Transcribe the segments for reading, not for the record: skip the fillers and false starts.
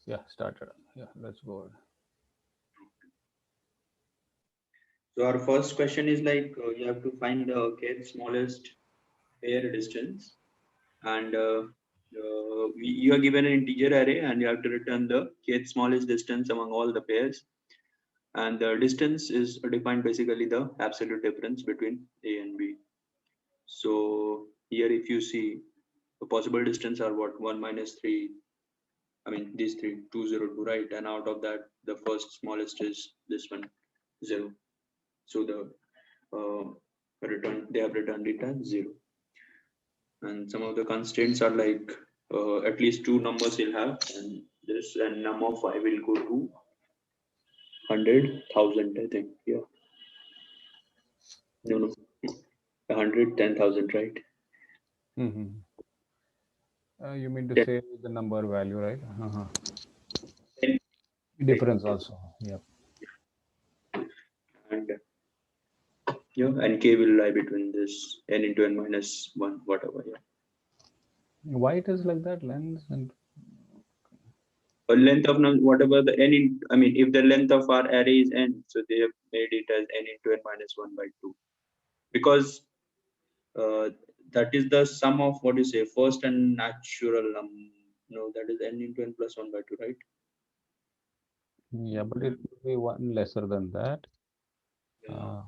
Yeah, started. Yeah, let's go. So our first question is like you have to find the kth smallest pair distance, and you are given an integer array, and you have to return the kth smallest distance among all the pairs. And the distance is defined basically the absolute difference between A and B. So here, if you see, the possible distance are what, 1 minus 3. I mean, these three, 202, right? And out of that, the first smallest is this one, 0. So the they have returned it as 0. And some of the constraints are like at least two numbers you'll have, and this and num of I will go to 100,000, I think. Yeah. No, no. 110,000, right? Mm-hmm. You mean to 10, say the number value, right? Uh-huh. 10, right? Difference also. Yeah. And yeah, and k will lie between this n into n minus 1, whatever. Yeah. Why it is like that? Lens and A length of whatever the n in, I mean, if the length of our array is n, so they have made it as n into n minus 1 by 2, because uh, that is the sum of what you say first and natural no, that is n into n plus 1 by 2, right? yeah, but it will be one lesser than that. Yeah. Uh,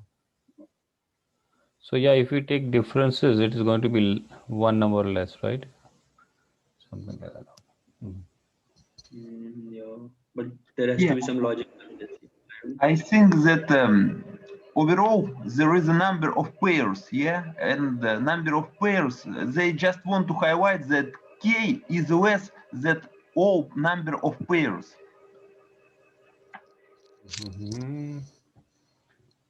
so yeah, if we take differences, it is going to be one number less, right? Something like that. Mhm. Yeah, but there has to Yeah, be some logic behind this, right? I think that overall there is a number of pairs, yeah, and the number of pairs they just want to highlight that k is less than all number of pairs. Mhm.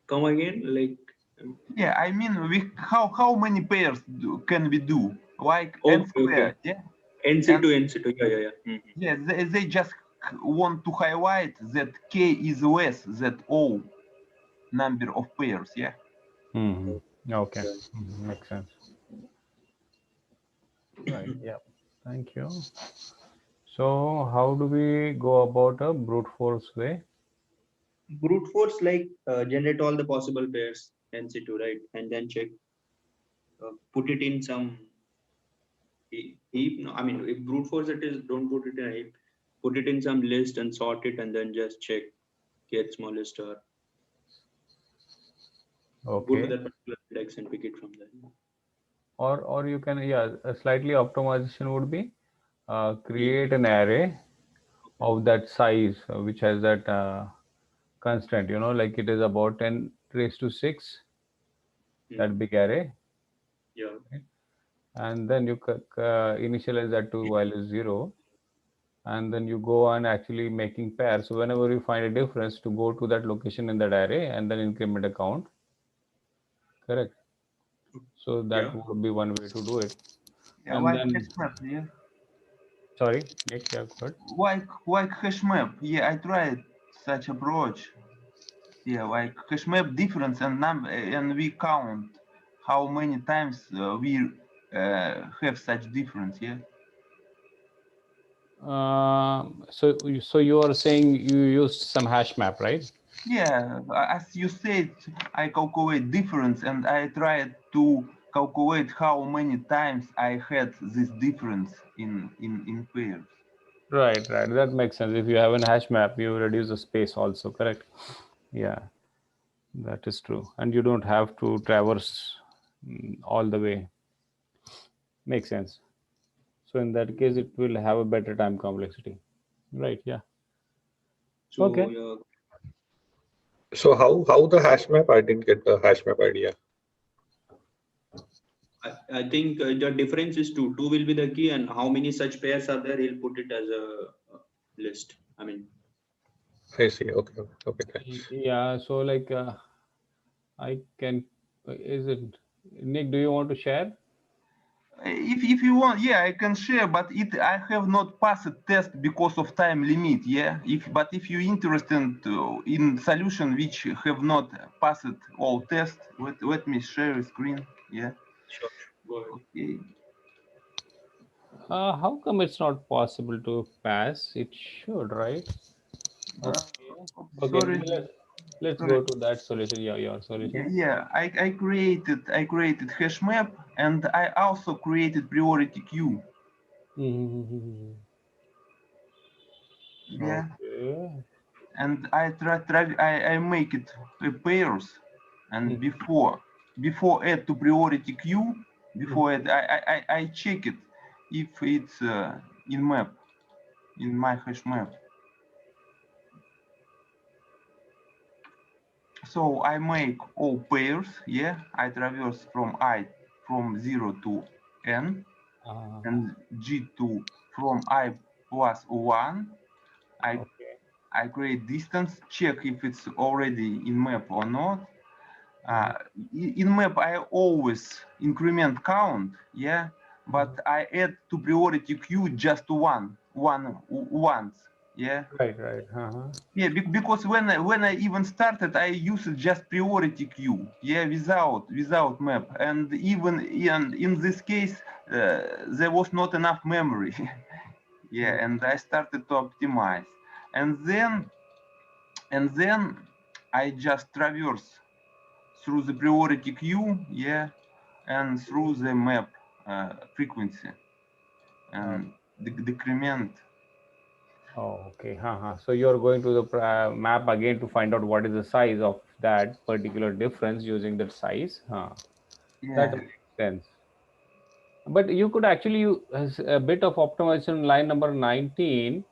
Come again, like Yeah, I mean, how many pairs can we do? Like n okay, okay, squared, yeah, and nc2 nc2, yeah, yeah, yeah. yeah, they just want to highlight that k is less than all number of pairs, yeah. Mhm. Okay. Yeah. Makes sense. Right. Yeah. Thank you. So, how do we go about a brute force way? Brute force, like generate all the possible pairs nc2, right, and then check, put it in some heap. No, I mean, if brute force it is, don't put it in a heap, put it in some list and sort it, and then just check get smallest, or go to Okay. that particular index and pick it from there. Or you can, yeah, a slightly optimization would be Hmm. create an array Okay. of that size which has that constraint, like it is about 10 raised to 6, that Hmm. big array, Yeah. right? And then you initialize that to value 0, and then you go on actually making pairs. So whenever you find a difference, to go to that location in that array and then increment a count, correct? So that Yeah. would be one way to do it. Yeah, And like then, hash map, yeah. sorry, Nick, yeah, good. Like hash map, yeah. I tried such approach. Yeah, like hash map difference and number, and we count how many times we have such difference. Yeah. So you are saying you used some hash map, right? Yeah, as you said, I calculate difference and I tried to calculate how many times I had this difference in pairs. Right, right. That makes sense. If you have a hash map, you reduce the space also, correct? Yeah, that is true. And you don't have to traverse all the way. Makes sense. So in that case, it will have a better time complexity. Right, yeah. So Okay. yeah, So how the hash map? I didn't get the hash map idea. I think the difference is two. Two will be the key, and how many such pairs are there, he'll put it as a list. I mean, I see. Okay, okay, thanks. Yeah, so like I can, is it, Nick, do you want to share? If you want, yeah, I can share, but I have not passed test because of time limit. Yeah, if you're interested in solution which have not passed all tests, let me share a screen. Yeah. sure, sure. Go ahead. Okay. How come it's not possible to pass? It should, right? Uh, Okay, sorry, let's sorry. go to that solution. Yeah, your solution. Yeah, I created hash map, and I also created priority queue. Mhm. Yeah, Okay. and I make it pairs, and before add to priority queue, before I check it if it's in map, in my hash map. So I make all pairs. Yeah, I traverse from 0 to n, and G2 from I plus 1. I Okay. I create distance, check if it's already in map or not. Uh, in map, I always increment count, yeah, but I add to priority queue just once, yeah. Right, right. Yeah, because when I even started, I used just priority queue, yeah, without map, and even in this case, there was not enough memory, yeah, and I started to optimize, and then I just traverse through the priority queue, yeah, and through the map frequency and decrement. Oh, okay. So you're going to the map again to find out what is the size of that particular difference using that size. That Yeah, makes sense. But you could actually use a bit of optimization line number 19.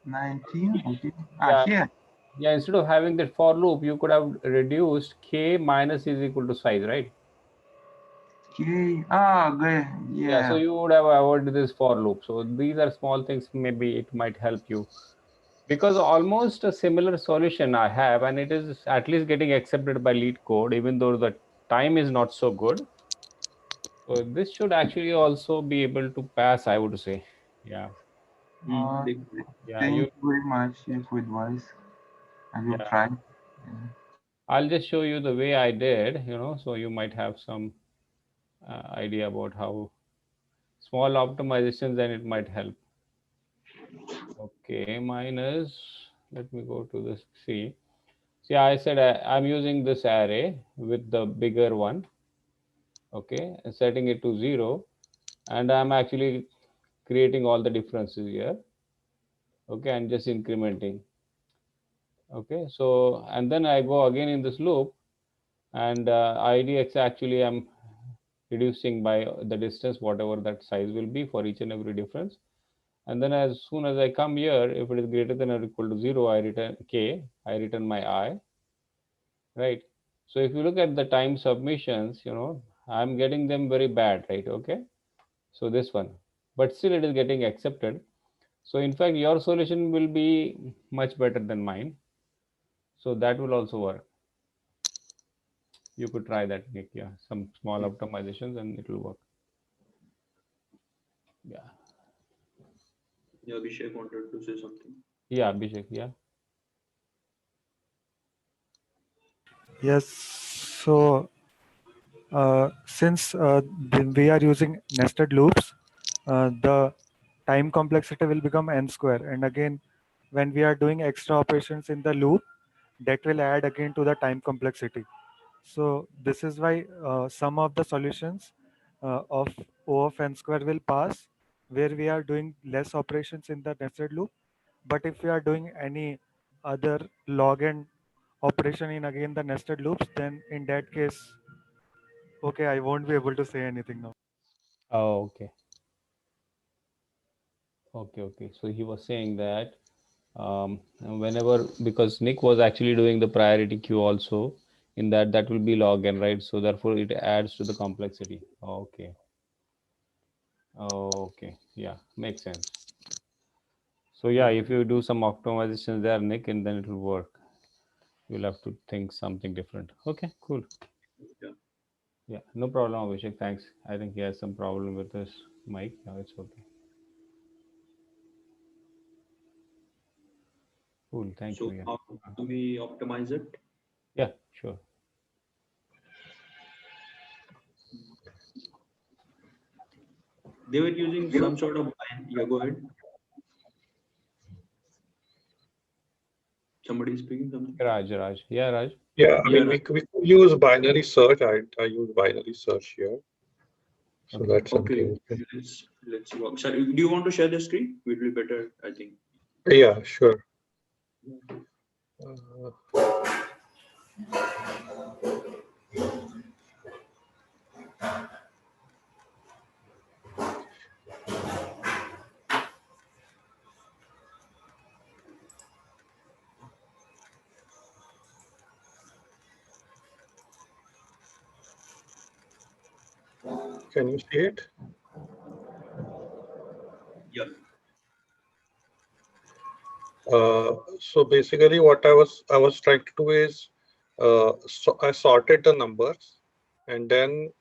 19. Okay. Yeah, Here. yeah. Instead of having that for loop, you could have reduced k minus is equal to size, right? Okay. Okay. Yeah. So Yeah. you would have avoided this for loop. So these are small things. Maybe it might help you. Because almost a similar solution I have, and it is at least getting accepted by lead code, even though the time is not so good. So this should actually also be able to pass, I would say. Yeah. Uh, Like, Yeah. Thank you very much for advice. I will Yeah. try. I'll just show you the way I did, so you might have some idea about how small optimizations and it might help. Okay. Minus, let me go to this. See, I said I'm using this array with the bigger one. Okay, and setting it to 0, and I'm actually creating all the differences here. Okay, and just incrementing. Okay, so and then I go again in this loop, and idx actually I'm reducing by the distance, whatever that size will be for each and every difference. And then as soon as I come here, if it is greater than or equal to 0, I return k, I return my I, right? So if you look at the time submissions, I'm getting them very bad, right? Okay, so this one, but still it is getting accepted. So in fact your solution will be much better than mine, so that will also work. You could try that, Nick. Yeah, some small optimizations and it will work. Yeah. yeah, Abhishek wanted to say something. Yeah, Abhishek. Yeah. Yes. So since we are using nested loops, the time complexity will become n square. And again, when we are doing extra operations in the loop, that will add again to the time complexity. So this is why some of the solutions of O of n square will pass, where we are doing less operations in the nested loop. But if we are doing any other log n operation in again the nested loops, then in that case, okay, I won't be able to say anything now. Oh, okay. Okay. So he was saying that whenever, because Nick was actually doing the priority queue also, in that will be log n, right? So therefore it adds to the complexity. Okay. Okay. Yeah, makes sense. So yeah, if you do some optimizations there, Nick, and then it will work. You'll have to think something different. Okay, cool. Yeah. Yeah, no problem, Abhishek. Thanks. I think he has some problem with his mic. No, it's okay. Cool. Thank So you. Yeah. how do we optimize it? Yeah, sure. They were using some sort of yeah, go ahead. Somebody speaking something. Raj. Yeah, Raj. Yeah, I mean, Yeah, we could use binary search. I use binary search here. So Okay. that's okay. something. Let's work. So, do you want to share the screen? It will be better, I think. Yeah, sure. Can you see it? Yeah. So basically, what I was trying to do is, so I sorted the numbers, and then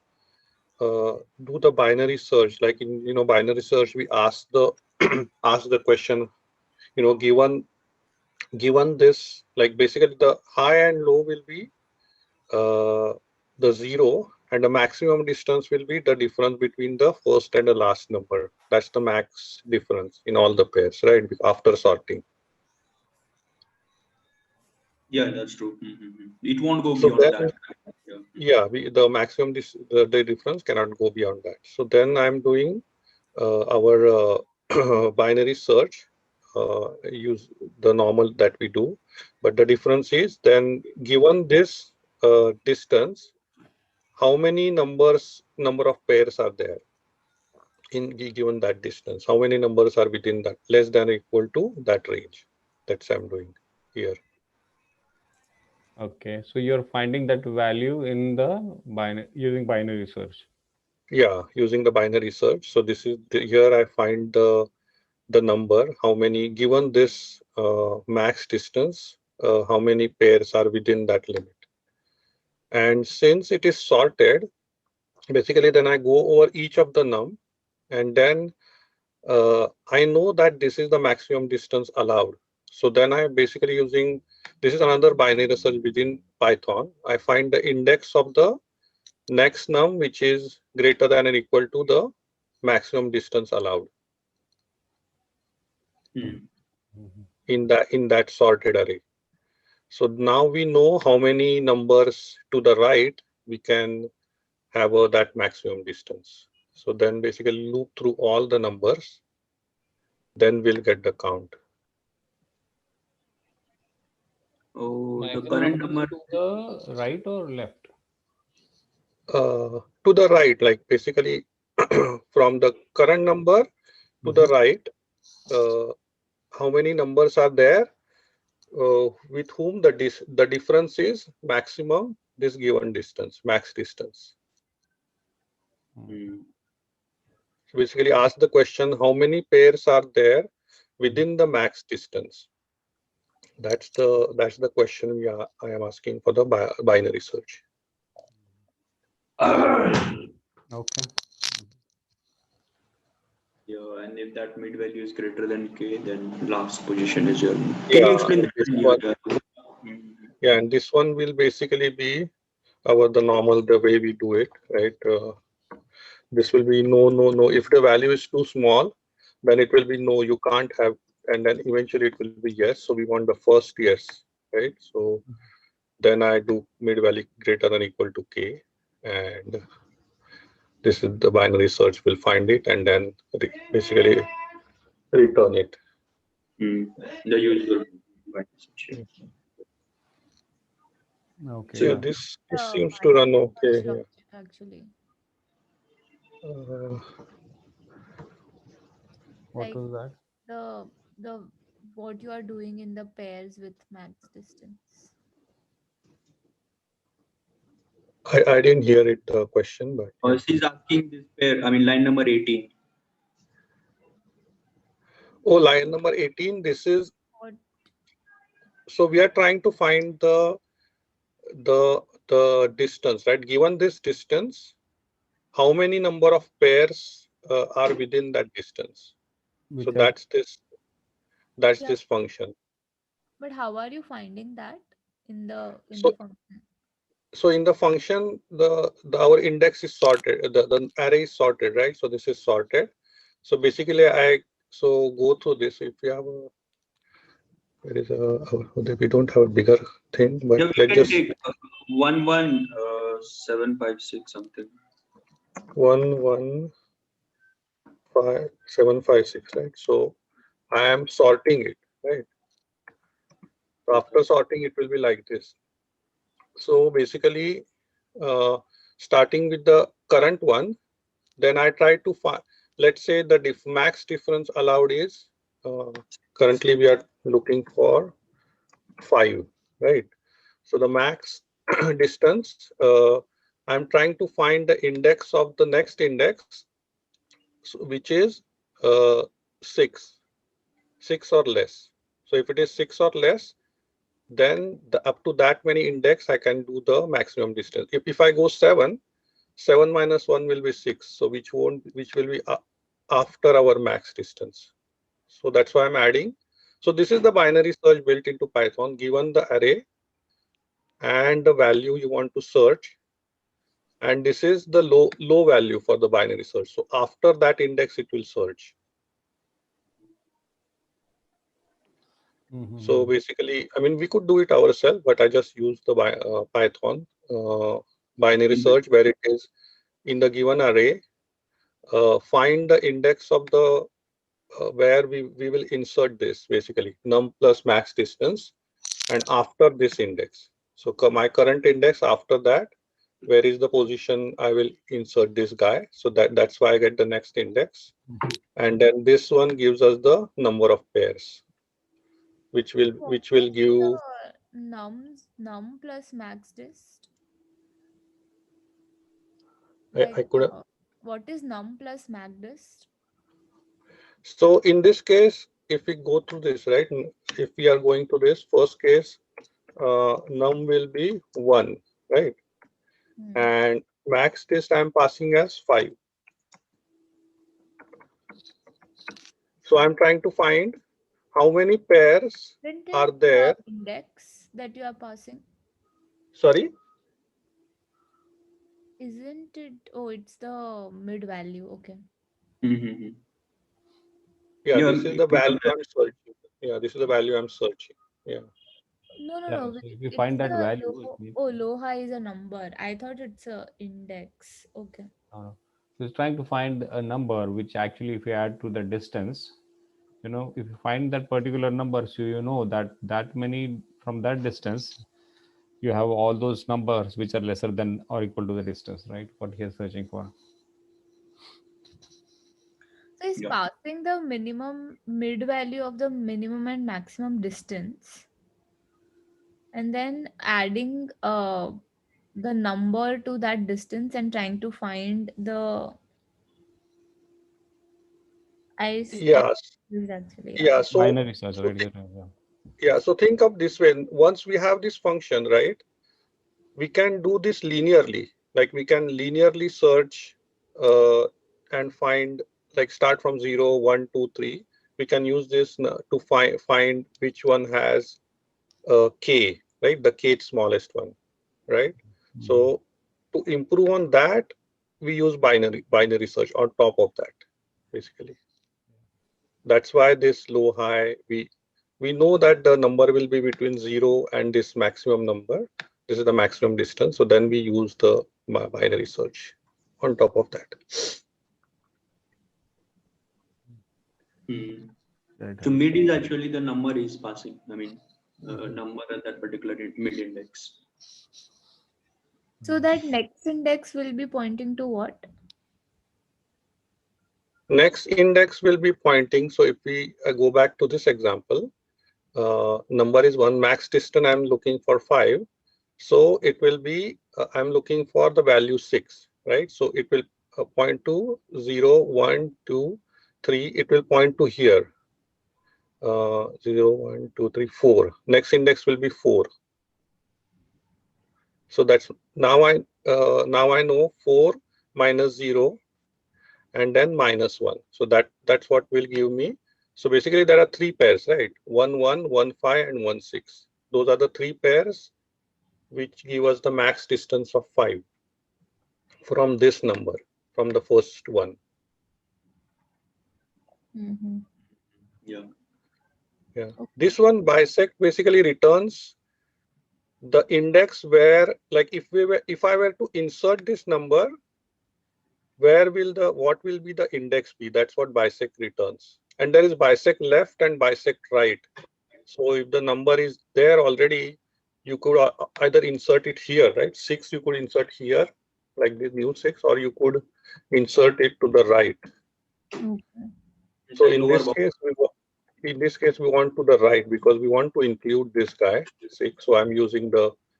do the binary search. Like in binary search, we ask the ask the question. Given this, like basically the high and low will be the zero, and the maximum distance will be the difference between the first and the last number. That's the max difference in all the pairs, right? After sorting. Yeah, that's true. It won't go So beyond then, that. Yeah. yeah, the maximum the difference cannot go beyond that. So then I'm doing our binary search. Use the normal that we do, but the difference is then given this distance, how many number of pairs are there given that distance? How many numbers are within that less than or equal to that range? That's I'm doing here. Okay. So you're finding that value in the binary using binary search. Yeah, using the binary search. So this is here I find the number, how many given this max distance, how many pairs are within that limit. And since it is sorted, basically then I go over each of the num, and then I know that this is the maximum distance allowed. So then I basically using, this is another binary search within Python. I find the index of the next num, which is greater than or equal to the maximum distance allowed in that sorted array. So now we know how many numbers to the right we can have that maximum distance. So then basically loop through all the numbers, then we'll get the count. Oh, the Maximum current numbers number. to the right or left? To the right, like basically from the current number to the right, how many numbers are there with whom the difference is maximum this given distance, max distance. So basically ask the question, how many pairs are there within the max distance? That's the question I am asking for the binary search. Okay. Yeah, and if that mid value is greater than k, then last position is your. Can Yeah, you explain this that? one, yeah, and this one will basically be the way we do it, right? This will be no. If the value is too small, then it will be no, you can't have, and then eventually it will be yes. So we want the first yes, right? So then I do mid value greater than equal to k, and this is the binary search will find it and then basically return it. The usual. Okay. So Yeah. this seems to run okay here. Actually, What like was that? the what you are doing in the pairs with max distance. I didn't hear it question, but yeah. She's asking this pair. I mean, line number 18. Oh, line number 18. This is What? so we are trying to find the distance, right? Given this distance, how many number of pairs are within that distance? So that's Yeah. this function. But how are you finding that in the So function? so in the function, our index is sorted, the array is sorted, right? So this is sorted. So basically, go through this. If you have a, there is a, we don't have a bigger thing, but Yeah, we let's can just take 11756 something. 115756, right? So I am sorting it, right? So after sorting, it will be like this. So basically, uh, starting with the current one, then I try to find, let's say the max difference allowed is, currently we are looking for 5, right? So the max distance, I'm trying to find the index of the next index, which is 6 or less. So if it is 6 or less, then up to that many index I can do the maximum distance. If I go 7 minus 1 will be 6, so which will be after our max distance. So that's why I'm adding. So this is the binary search built into Python. Given the array and the value you want to search, and this is the low value for the binary search. So after that index it will search. So basically, I mean, we could do it ourselves, but I just use the Python binary search, where it is in the given array, find the index of the where we will insert this, basically num plus max distance, and after this index. So my current index, after that, where is the position I will insert this guy. So that's why I get the next index. And then this one gives us the number of pairs, which will give Num plus max dist. I could. What is num plus max dist? So in this case, if we go through this, right, if we are going to this first case, num will be 1, right? And max dist I'm passing as 5. So I'm trying to find how many pairs are there. Index that you are passing? Sorry? Isn't it? Oh, it's the mid value. Okay. Yeah, Yeah, this is the value I'm searching. Yeah, this is the value I'm searching. Yeah. No. So if you It's find that a value, low high is a number. I thought it's a index. Okay. so it's trying to find a number which actually, if you add to the distance, if you find that particular number, so you know that many from that distance, you have all those numbers which are lesser than or equal to the distance, right? What he is searching for. So he's passing the minimum mid value of the minimum and maximum distance, and then adding the number to that distance and trying to find the Yes. actually. Yeah. So Binary search, right? yeah. So think of this way. Once we have this function, right, we can do this linearly. Like we can linearly search and find, like start from 0, 1, 2, 3. We can use this to find which one has k, right? The kth smallest one, right? So to improve on that, we use binary search on top of that, basically. That's why this low high, we know that the number will be between 0 and this maximum number. This is the maximum distance. So then we use the binary search on top of that. So mid is actually the number is passing. I mean, number at that particular mid index. So that next index will be pointing to what? Next index will be pointing. So if we go back to this example, number is 1, max distance I'm looking for 5. So it will be, I'm looking for the value 6, right? So it will point to 0, 1, 2, 3. It will point to here. 0, 1, 2, 3, 4. Next index will be 4. So that's now I know 4 minus 0 and then minus 1. So that's what will give me. So basically there are 3 pairs, right? 1, 1, 1, 5, and 1, 6. Those are the 3 pairs which give us the max distance of 5 from this number, from the first one. Mm-hmm. Yeah. Yeah. Okay. This one bisect basically returns the index where, like, if I were to insert this number, what will be the index be? That's what bisect returns. And there is bisect left and bisect right. So if the number is there already, you could either insert it here, right? 6 you could insert here, like this new 6, or you could insert it to the right. Okay. It's So like in lower this bound. case, we want to the right because we want to include this guy 6. So I'm using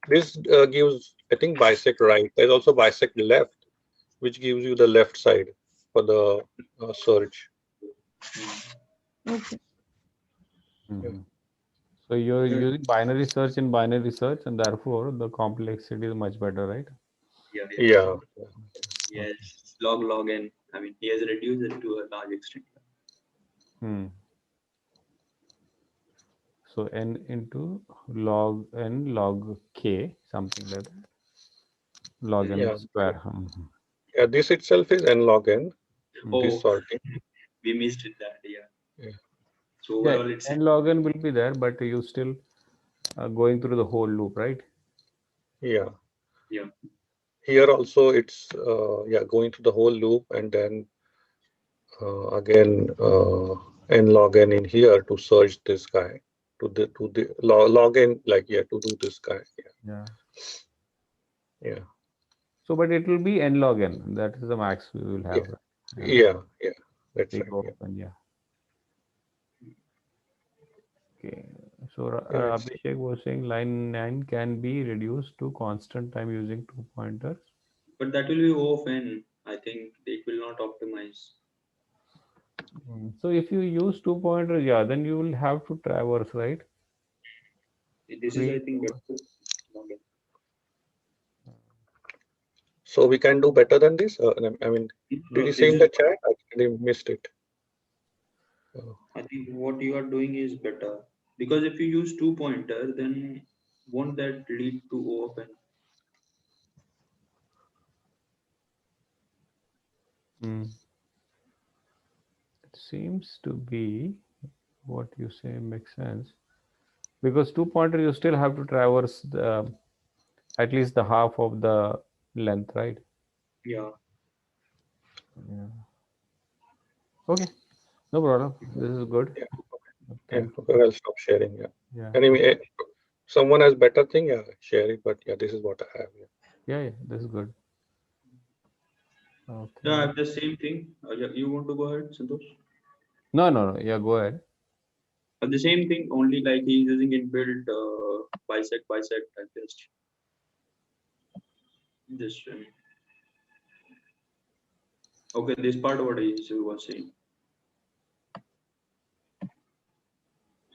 this gives, I think, bisect right. There's also bisect left, which gives you the left side for the search. Okay. Mhm. So you're Yeah. using binary search in binary search, and therefore the complexity is much better, right? Yeah. Yeah. Yes. Log n. I mean, he has reduced it to a large extent. Hmm. So n into log n log k, something like that. Log n Yeah. square. Mhm. Yeah. This itself is n log n. This Oh, sorting. we missed it that. Yeah. Yeah. So Yeah, overall, it's n log n will be there, but you still going through the whole loop, right? Yeah. yeah. Here also it's yeah, going through the whole loop, and then again n log n in here to search this guy to the log n, like, yeah, to do this guy. Yeah. Yeah. Yeah. So, but it will be n log n. That is the max we will have. Yeah. Right? Yeah. Yeah. That's Big right. Yeah. open, yeah. Okay. So Yeah. It's, Abhishek was saying line 9 can be reduced to constant time using 2 pointers. But that will be off n. I think it will not optimize. So if you use 2 pointers, yeah, then you will have to traverse, right? This is, I Three. think, better. Log n. so we can do better than this. I mean, did No, you this say in is. the chat? I actually missed it. I think what you are doing is better because if you use 2 pointer, then won't that lead to open? Hmm. It seems to be what you say makes sense because 2 pointer you still have to traverse the at least the half of the length, right? Yeah. Yeah. Okay, no problem. This is good. Yeah. Yeah. Thank Okay. I'll stop sharing. Yeah. you. Yeah. Anyway, someone has better thing. Yeah. Share it. But yeah, this is what I have. Yeah. Yeah, this is good. Yeah, I Okay. have the same thing. Yeah, you want to go ahead, Santosh? No. Yeah, go ahead. The same thing, only like he's using inbuilt bisect and just okay. This part what he was saying.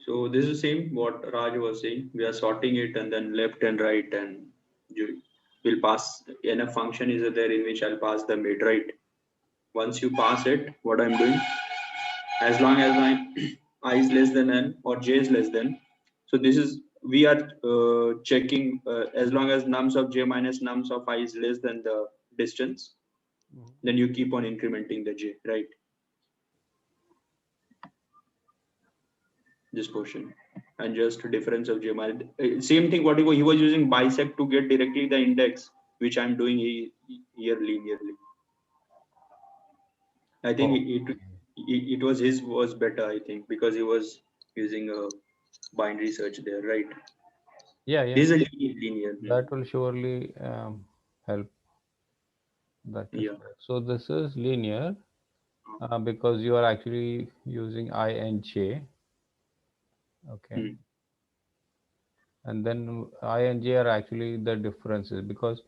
So this is the same what Raj was saying. We are sorting it and then left and right, and you will pass. Enough function is there in which I'll pass the mid, right? Once you pass it, what I'm doing, as long as my I is less than n or j is less than, so this is we are checking as long as nums of j minus nums of I is less than the distance, then you keep on incrementing the j, right? This portion and just difference of j minus same thing what he was using bisect to get directly the index, which I'm doing here linearly. I think it was his was better, I think, because he was using a binary search there, right? Yeah. This is a linear. That will surely help. That is Yeah. correct. So this is linear because you are actually using I and j. Okay. Hmm. And then I and j are actually the differences because,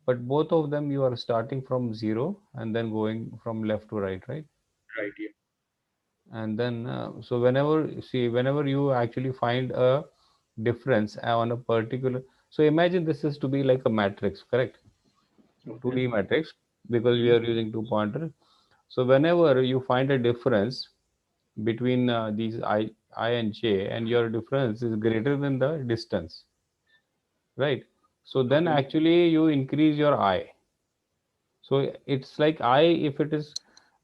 but both of them you are starting from 0 and then going from left to right, right? Right. Yeah. And then so whenever you actually find a difference on a particular, so imagine this is to be like a matrix, correct? Okay. 2D matrix, because we are using 2 pointer. So whenever you find a difference between these I and j, and your difference is greater than the distance, right? So then Okay. actually you increase your I. So it's like I, if it is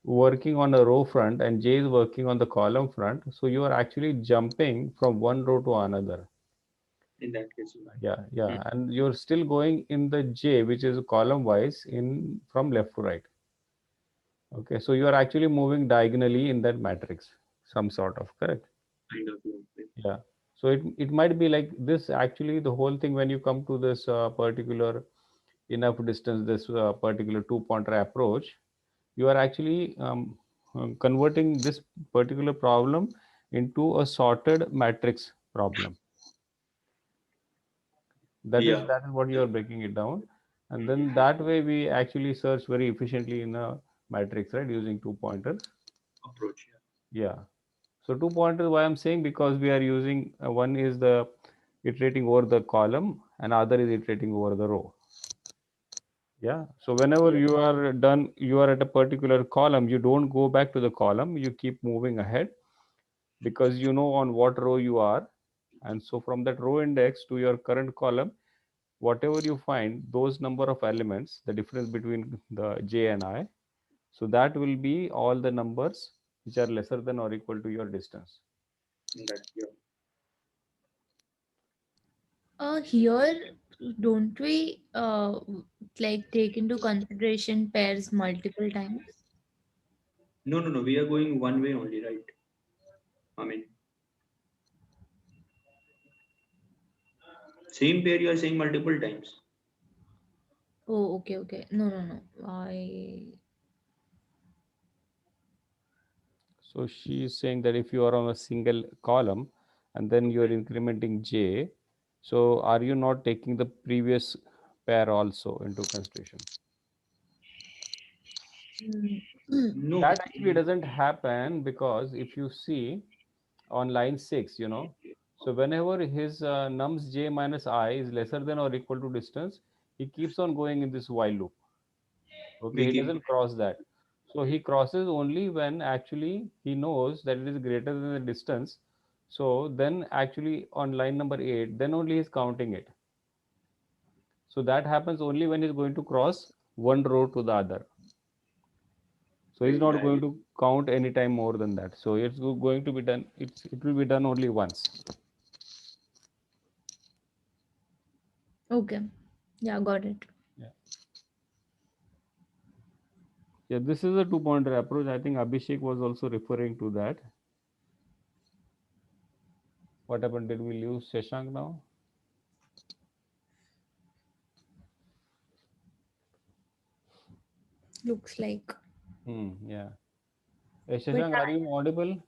working on a row front and J is working on the column front. So you are actually jumping from one row to another. In that case, Yeah. And you're still going in the J, which is column wise in from left to right. Okay, so you are actually moving diagonally in that matrix, some sort of, correct? kind of. Yeah. So it might be like this. Actually, the whole thing, when you come to this particular enough distance, this particular two-pointer approach, you are actually converting this particular problem into a sorted matrix problem. Yeah. That is what you are breaking it down, and then that way we actually search very efficiently in a matrix, right, using two pointers. Approach. Yeah. So two pointers, why I'm saying, because we are using one is the iterating over the column and other is iterating over the row. Yeah. So whenever you are done, you are at a particular column, you don't go back to the column, you keep moving ahead because you know on what row you are. And so from that row index to your current column, whatever you find, those number of elements, the difference between the J and I, so that will be all the numbers which are lesser than or equal to your distance. Here, don't we like take into consideration pairs multiple times? No. We are going one way only, right? I mean, same pair you are saying multiple times. Oh, okay. No. So she is saying that if you are on a single column and then you are incrementing J, so are you not taking the previous pair also into consideration? No. That actually doesn't happen because if you see on line 6, so whenever his nums J minus I is lesser than or equal to distance, he keeps on going in this while loop. Okay, We he keep. doesn't cross that. So he crosses only when actually he knows that it is greater than the distance. So then actually on line number 8, then only he's counting it. So that happens only when he's going to cross one row to the other. So he's not going to count any time more than that. So it's going to be done, it will be done only once. Okay. Yeah, got it. Yeah, this is a two-pointer approach. I think Abhishek was also referring to that. What happened? Did we lose Shashank now? Looks like. Yeah. Shashank, are you audible?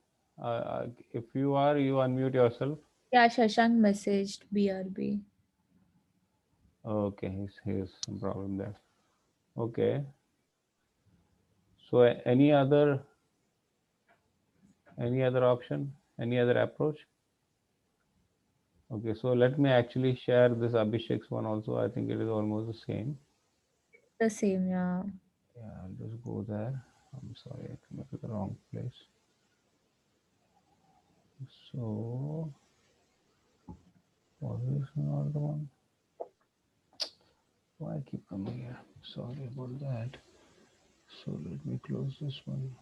If you are, you unmute yourself. Yeah, Shashank messaged BRB. Okay, here's some problem there. Okay. So any other option? Any other approach? Okay, so let me actually share this Abhishek's one also. I think it is almost the same. The same, yeah. Yeah, I'll just go there. I'm sorry, I came to the wrong place. So, was this not the one? Why I keep coming here? Sorry about that. So let me close this one.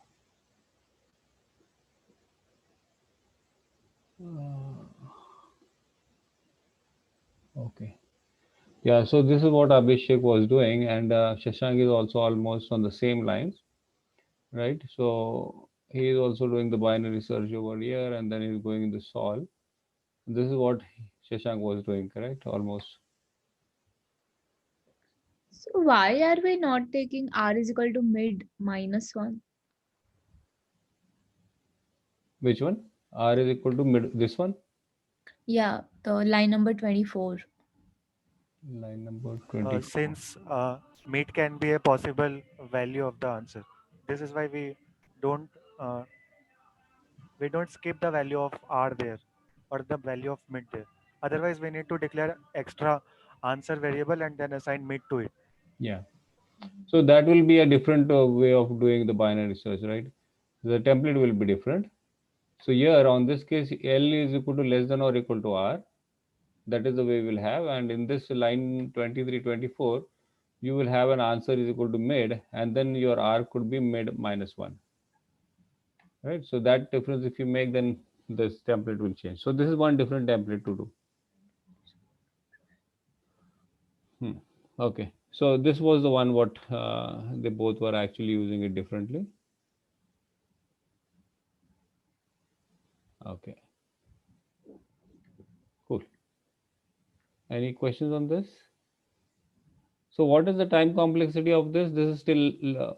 Okay. Yeah, so this is what Abhishek was doing, and Shashank is also almost on the same lines, right? So he is also doing the binary search over here, and then he's going in the solve. This is what Shashank was doing, correct? Almost. So why are we not taking R is equal to mid minus 1? Which one? R is equal to mid. This one? Yeah, the line number 24. Line number 20. Since mid can be a possible value of the answer, this is why don't uh, we don't skip the value of r there or the value of mid there. Otherwise, we need to declare extra answer variable and then assign mid to it. Yeah. So that will be a different way of doing the binary search, right? The template will be different. So here on this case, L is equal to less than or equal to R. That is the way we'll have. And in this line 23, 24, you will have an answer is equal to mid, and then your R could be mid minus 1. right? So that difference, if you make, then this template will change. So this is one different template to do. Okay, so this was the one what they both were actually using it differently. Okay, cool. Any questions on this? So what is the time complexity of this? This is still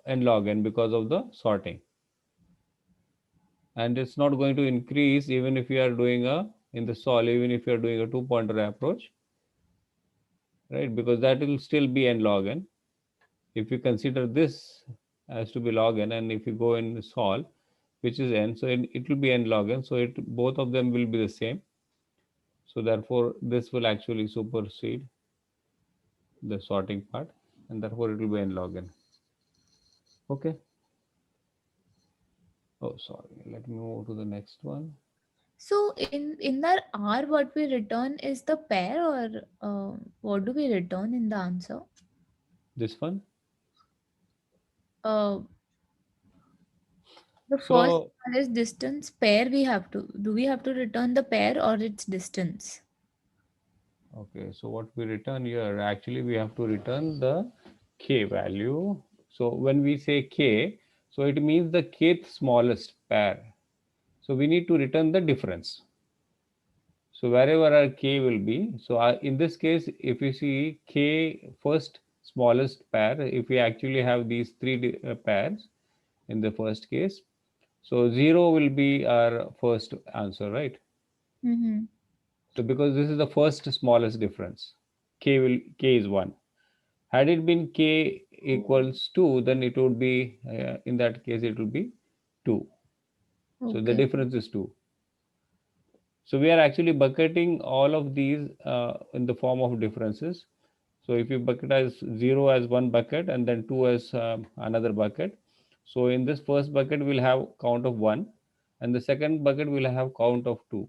n log n because of the sorting. And it's not going to increase even if you are doing in the solve, even if you are doing a two-pointer approach, right? Because that will still be n log n. If you consider this as to be log n, and if you go in solve, which is n, so it will be n log n. So both of them will be the same. So therefore, this will actually supersede the sorting part, and therefore it will be n log n. Okay. Oh, sorry. Let me move to the next one. So in that R, what we return is the pair, or what do we return in the answer? This one. Uh, the first So one is distance pair. Do we have to return the pair or its distance? okay, so what we return here, actually we have to return the k value. So when we say k, so it means the kth smallest pair. So we need to return the difference. So wherever our k will be, so in this case, if you see k first smallest pair, if we actually have these three pairs in the first case, so 0 will be our first answer, right? Mm-hmm. So because this is the first smallest difference, k is 1. Had it been k equals 2, then it would be, in that case, it will be 2. So the Okay. difference is 2. So we are actually bucketing all of these in the form of differences. So if you bucket as 0 as one bucket and then 2 as another bucket. So in this first bucket, we'll have count of 1, and the second bucket will have count of 2.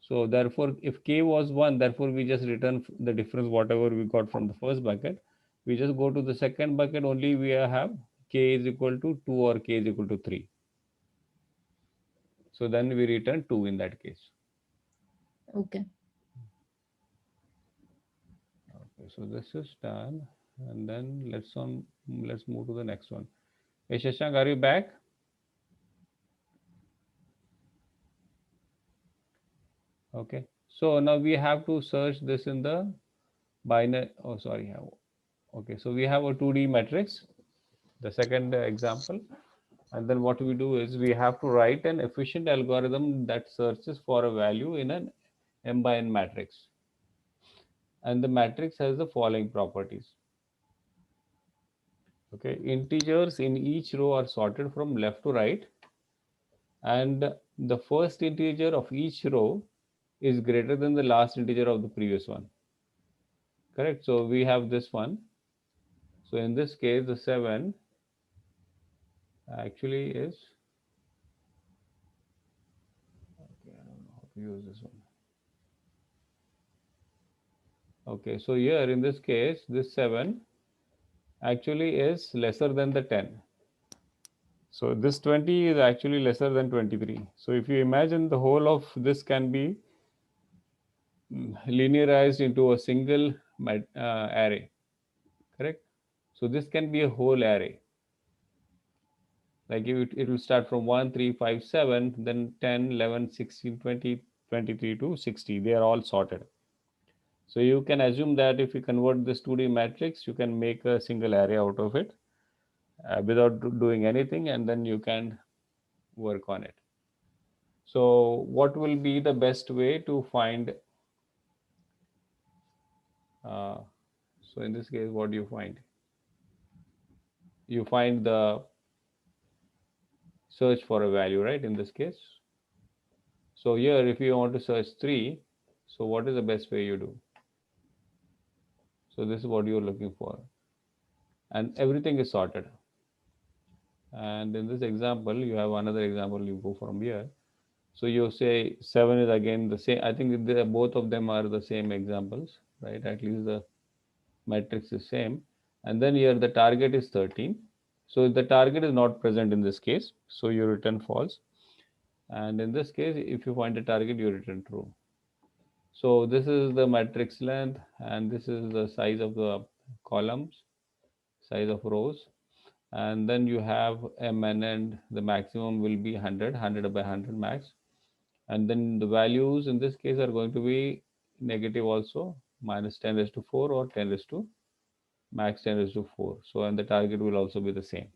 So therefore, if k was 1, therefore we just return the difference whatever we got from the first bucket. We just go to the second bucket, only we have k is equal to 2 or k is equal to 3. So then we return 2 in that case. Okay. Okay, so this is done, and then let's move to the next one. Hey Shashank, are you back? Okay, so now we have to search this in the binary. Oh, sorry. Okay, so we have a 2D matrix, the second example. And then what we do is we have to write an efficient algorithm that searches for a value in an m by n matrix. And the matrix has the following properties. Okay, integers in each row are sorted from left to right, and the first integer of each row is greater than the last integer of the previous one. Correct? So we have this one. So in this case, the 7 actually is, okay, I don't know how to use this one. Okay, so here in this case, this 7 actually is lesser than the 10. So this 20 is actually lesser than 23. So if you imagine, the whole of this can be linearized into a single array, correct? So this can be a whole array. Like it will start from 1, 3, 5, 7, then 10, 11, 16, 20, 23 to 60. They are all sorted. So you can assume that if you convert this 2D matrix, you can make a single array out of it without doing anything, and then you can work on it. So what will be the best way to find, so in this case, what do you find? You find the search for a value, right, in this case. So here, if you want to search 3, so what is the best way you do? So this is what you're looking for. And everything is sorted. And in this example, you have another example, you go from here. So you say 7 is again the same. I think both of them are the same examples, right? At least the matrix is same. And then here the target is 13. So the target is not present in this case, so you return false. And in this case, if you find a target, you return true. So this is the matrix length, and this is the size of the columns, size of rows. And then you have mn, and the maximum will be 100, 100 by 100 max. And then the values in this case are going to be negative also, minus 10 raised to 4 or 10 raised to max 10 raised to 4. So, and the target will also be the same.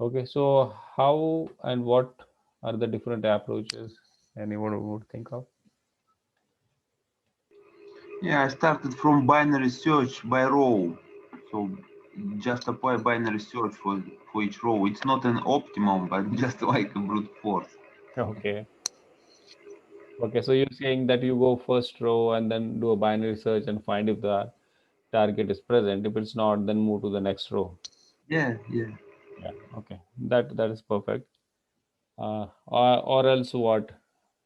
Okay, so how and what are the different approaches anyone would think of? Yeah, I started from binary search by row. So just apply binary search for each row. It's not an optimum, but just like a brute force. Okay. Okay, so you're saying that you go first row and then do a binary search and find if the target is present. If it's not, then move to the next row. Yeah. Yeah, okay. That is perfect. Or else what?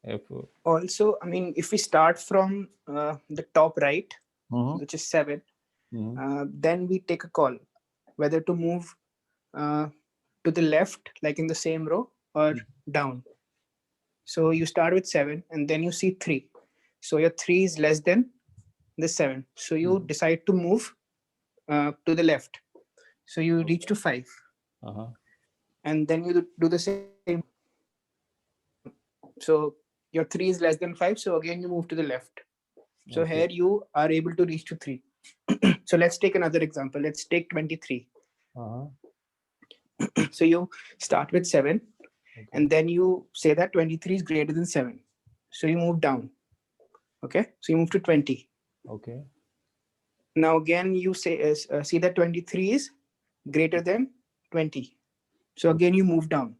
If Also, I mean, if we start from the top right, Mhm. which is 7, Mhm. then we take a call whether to move to the left, like in the same row, or down. So you start with 7 and then you see 3. So your 3 is less than the 7. So you decide to move to the left. So you reach to 5. Uh-huh. And then you do the same. So your 3 is less than 5. So again, you move to the left. So Okay. here you are able to reach to 3. So let's take another example. Let's take 23. Uh-huh. So you start with 7, Okay. and then you say that 23 is greater than 7. So you move down. Okay. So you move to 20. Okay. Now again, you say see that 23 is greater than 20. So again, you move down.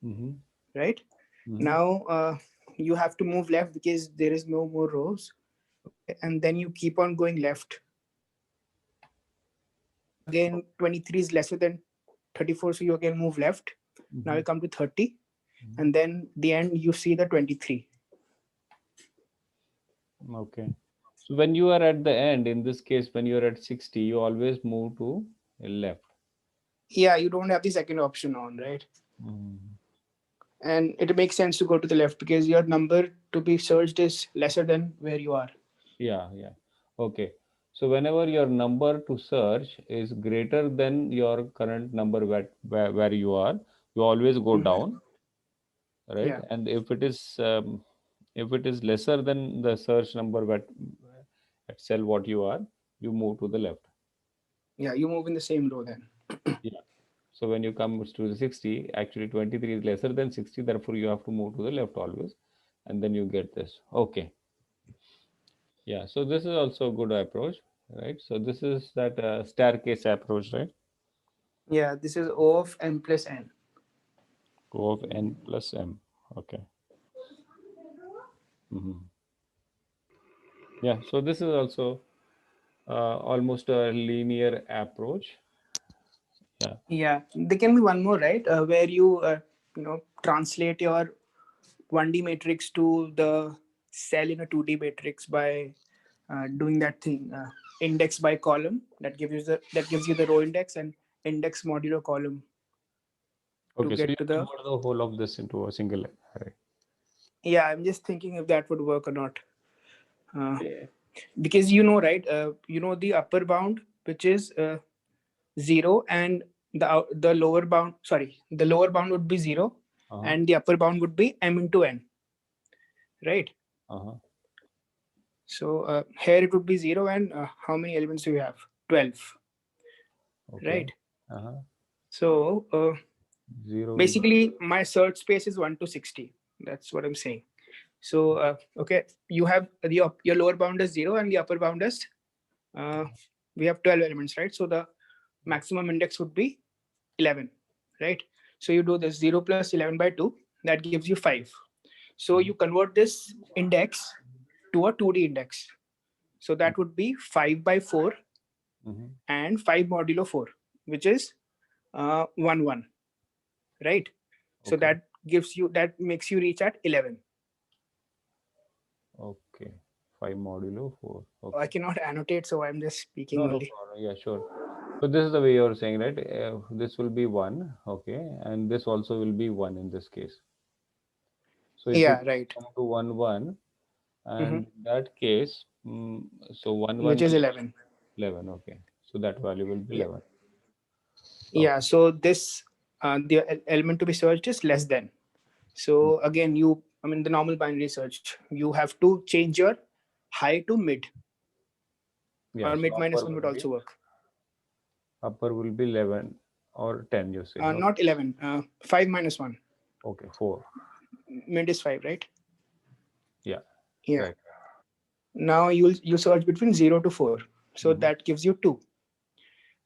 Mm-hmm. Right. Mm-hmm. Now you have to move left because there is no more rows. And then you keep on going left. Again, 23 is lesser than 34, so you again move left. Now you come to 30, and then the end you see the 23. Okay. So when you are at the end, in this case, when you are at 60, you always move to left. Yeah, you don't have the second option on, right? And it makes sense to go to the left because your number to be searched is lesser than where you are. Yeah. Okay. So whenever your number to search is greater than your current number where you are, you always go down, right? Yeah. And if it is lesser than the search number at cell what you are, you move to the left. Yeah, you move in the same row then. Yeah. So when you come to the 60, actually 23 is lesser than 60, therefore you have to move to the left always, and then you get this. Okay. Yeah, so this is also a good approach, right? So this is that staircase approach, right? Yeah, this is O of m plus n. O of n plus m. Okay. Yeah, so this is also almost a linear approach. Yeah. Yeah, there can be one more, right? Where you translate your 1D matrix to the cell in a 2D matrix by doing that thing, index by column. That gives you the row index and index modulo column. Okay, so get you to the convert the whole of this into a single array. Yeah, I'm just thinking if that would work or not. Because you know, right? The upper bound, which is 0, and the lower bound. Sorry, the lower bound would be 0, and the upper bound would be m into n. Right. So here it would be 0, and how many elements do you have? 12. Okay. Right. Zero. Basically, my search space is 1 to 60. That's what I'm saying. So okay, you have your lower bound is 0 and the upper bound is we have 12 elements, right? So the maximum index would be 11, right? So you do this 0 plus 11 by 2, that gives you 5. So you convert this index to a 2D index. So that would be 5 by 4 and 5 modulo 4, which is 1, 1, right? So that makes you reach at 11. Okay. 5 modulo 4. Okay. I cannot annotate, so I'm just speaking No only. problem. Yeah, sure. So this is the way you're saying, right? This will be 1, okay, and this also will be 1 in this case. So it Yeah, will right. come to 1, 1, and Mhm. in that case, so 1, 1 Which is will 11. 11, okay. So that value will be Yeah. 11. Yeah. So this the element to be searched is less than. So again, the normal binary search, you have to change your high to mid, Yeah, or so mid minus upper 1 would will be also work. 11 or 10, you say. Okay. Not 11. 5 minus 1. Okay, 4. Mid is 5, right? Yeah. Yeah. Right. Now you search between 0 to 4. So Mhm. that gives you 2.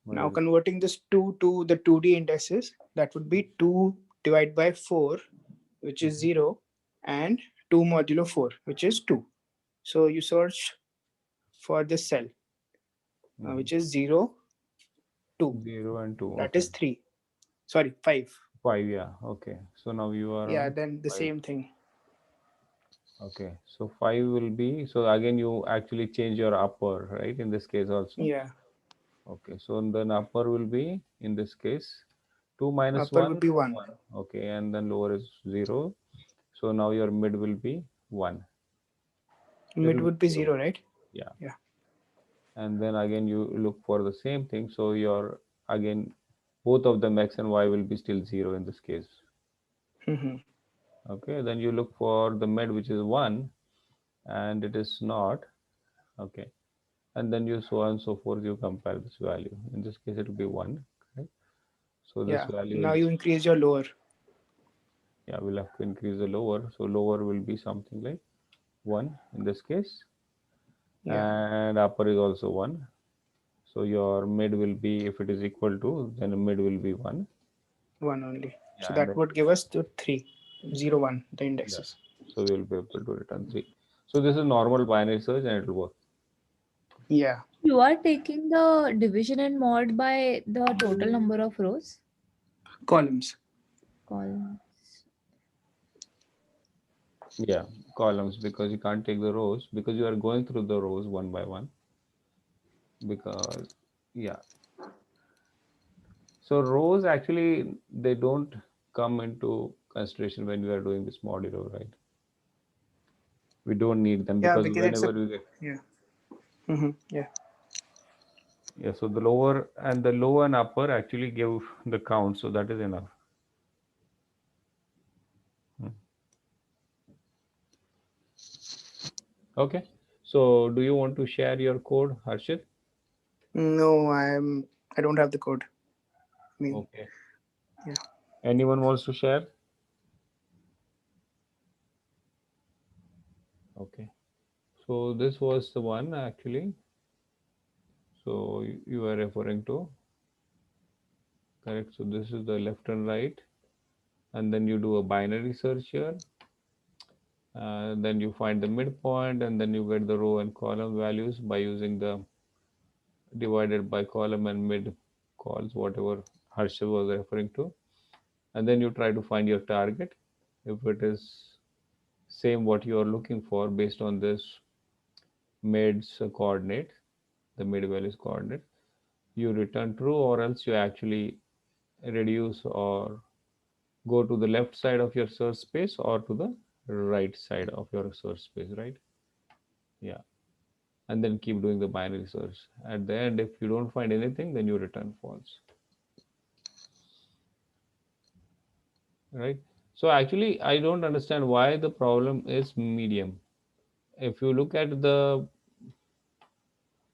Now converting this 2 to the 2D indices, that would be 2 divided by 4, which is 0, and 2 modulo 4, which is 2. So you search for this cell, which is 0, 2. 0 and 2. That Okay. is 3. Sorry, 5. 5, yeah. Okay. So now you are Yeah, on then the 5. same thing. Okay. So 5 will be, so again, you actually change your upper, right? In this case also. Yeah. Okay. So then upper will be, in this case, 2 minus Upper 1. would be 1. Okay. And then lower is 0. So now your mid will be 1. Mid would be 0, right? Yeah. Yeah. And then again, you look for the same thing. So your, again, both of them X and Y will be still 0 in this case. Mhm. Okay. Then you look for the mid, which is 1, and it is not. Okay. And then you so on and so forth, you compare this value. In this case, it will be 1. Okay. So this Yeah. value Now will, you increase your lower. yeah, we'll have to increase the lower. So lower will be something like 1 in this case. Yeah. And upper is also 1. So your mid will be, if it is equal to, then the mid will be 1. 1 only. Yeah, So and that then, would give us the 3, 0, 1, the yeah. indexes. So we will be able to return 3. So this is normal binary search and it will work. Yeah. You are taking the division and mod by the total number of rows? Columns. Columns. Yeah, columns, because you can't take the rows because you are going through the rows one by one. Because, yeah. So rows actually, they don't come into consideration when we are doing this modulo, right? We don't need them Yeah, because because it's whenever a, we get, yeah. Yeah. yeah, so the lower and upper actually give the count, so that is enough. Okay, so do you want to share your code, Harshit? No, I don't have the code. Okay. Yeah. Anyone wants to share? Okay. So this was the one actually. So you are referring to, correct? So this is the left and right, and then you do a binary search here. Then you find the midpoint, and then you get the row and column values by using the divided by column and mid calls, whatever Harsha was referring to. And then you try to find your target. If it is same what you are looking for based on this mid's coordinate, the mid values coordinate, you return true, or else you actually reduce or go to the left side of your search space or to the right side of your search space, right? Yeah. And then keep doing the binary search. At the end, if you don't find anything, then you return false. Right? So actually, I don't understand why the problem is medium. If you look at the,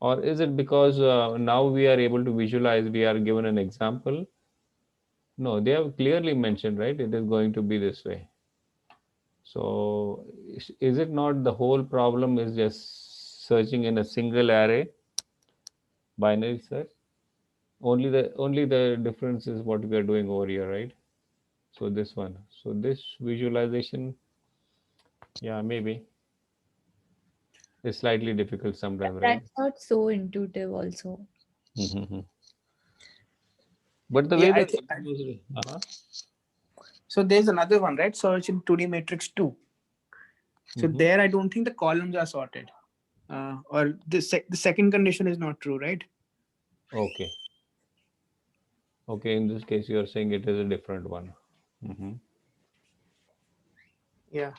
or is it because now we are able to visualize, we are given an example? No, they have clearly mentioned, right? It is going to be this way. So is it not the whole problem is just searching in a single array, binary search? Only the difference is what we are doing over here, right? So this one. So this visualization, yeah, maybe it's slightly difficult sometimes, right? That's not so intuitive also. But the way Yeah, I they think. uh-huh. So there's another one, right? Search in 2D matrix 2. So there, I don't think the columns are sorted, or the second condition is not true, right? Okay. Okay, in this case, you are saying it is a different one. Mhm. Yeah.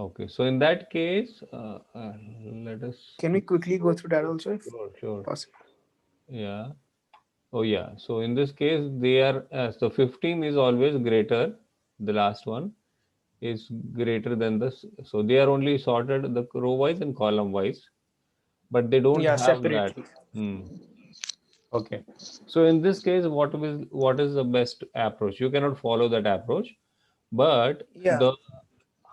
Okay, so in that case, let us. Can we quickly go through that also, if Sure. possible? Yeah. Oh, yeah. So in this case, they are, so 15 is always greater. The last one is greater than this. So they are only sorted the row wise and column wise, but they don't Yeah, have that. separately. Okay. So in this case, what is the best approach? You cannot follow that approach, but Yeah. go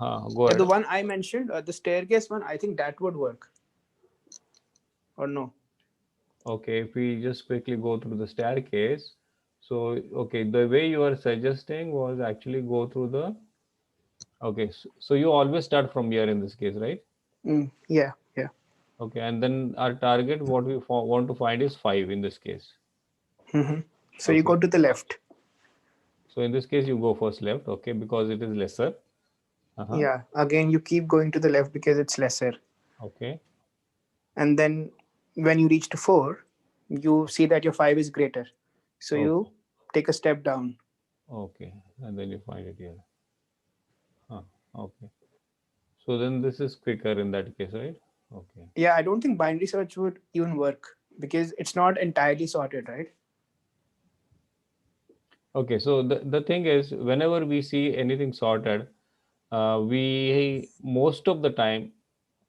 Yeah, the ahead. one I mentioned, the staircase one, I think that would work. Or no? Okay, if we just quickly go through the staircase. So, okay, the way you are suggesting was actually go through the, okay, so you always start from here in this case, right? Yeah. Okay, and then our target, what we want to find is 5 in this case. So you go to the left. So in this case, you go first left, okay, because it is lesser. Yeah, again, you keep going to the left because it's lesser. Okay. And then when you reach to 4, you see that your 5 is greater. So you take a step down. Okay, and then you find it here. Okay. So then this is quicker in that case, right? Okay. Yeah, I don't think binary search would even work because it's not entirely sorted, right? Okay, so the thing is, whenever we see anything sorted, we most of the time,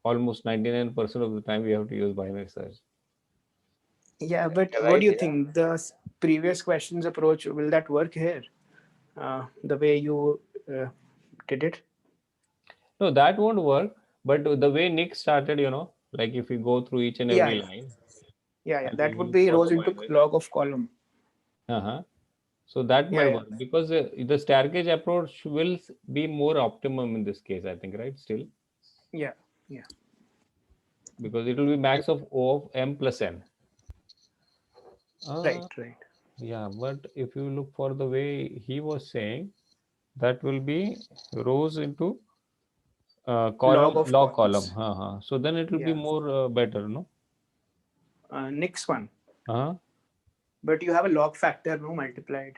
almost 99% of the time, we have to use binary search. Yeah, but what do you think? The previous questions approach, will that work here? The way you did it? No, that won't work. But the way Nick started, like if we go through each and every line. Yeah, and that we would look be for rows the into binary. log of column. So that might Yeah. work because the staircase approach will be more optimum in this case, I think, right? Still, Yeah. because it will be max of O of m plus n. Right. Yeah, but if you look for the way he was saying, that will be rows into column, log column. So then it will be more better, no? Next one. Uh-huh. But you have a log factor, no, multiplied.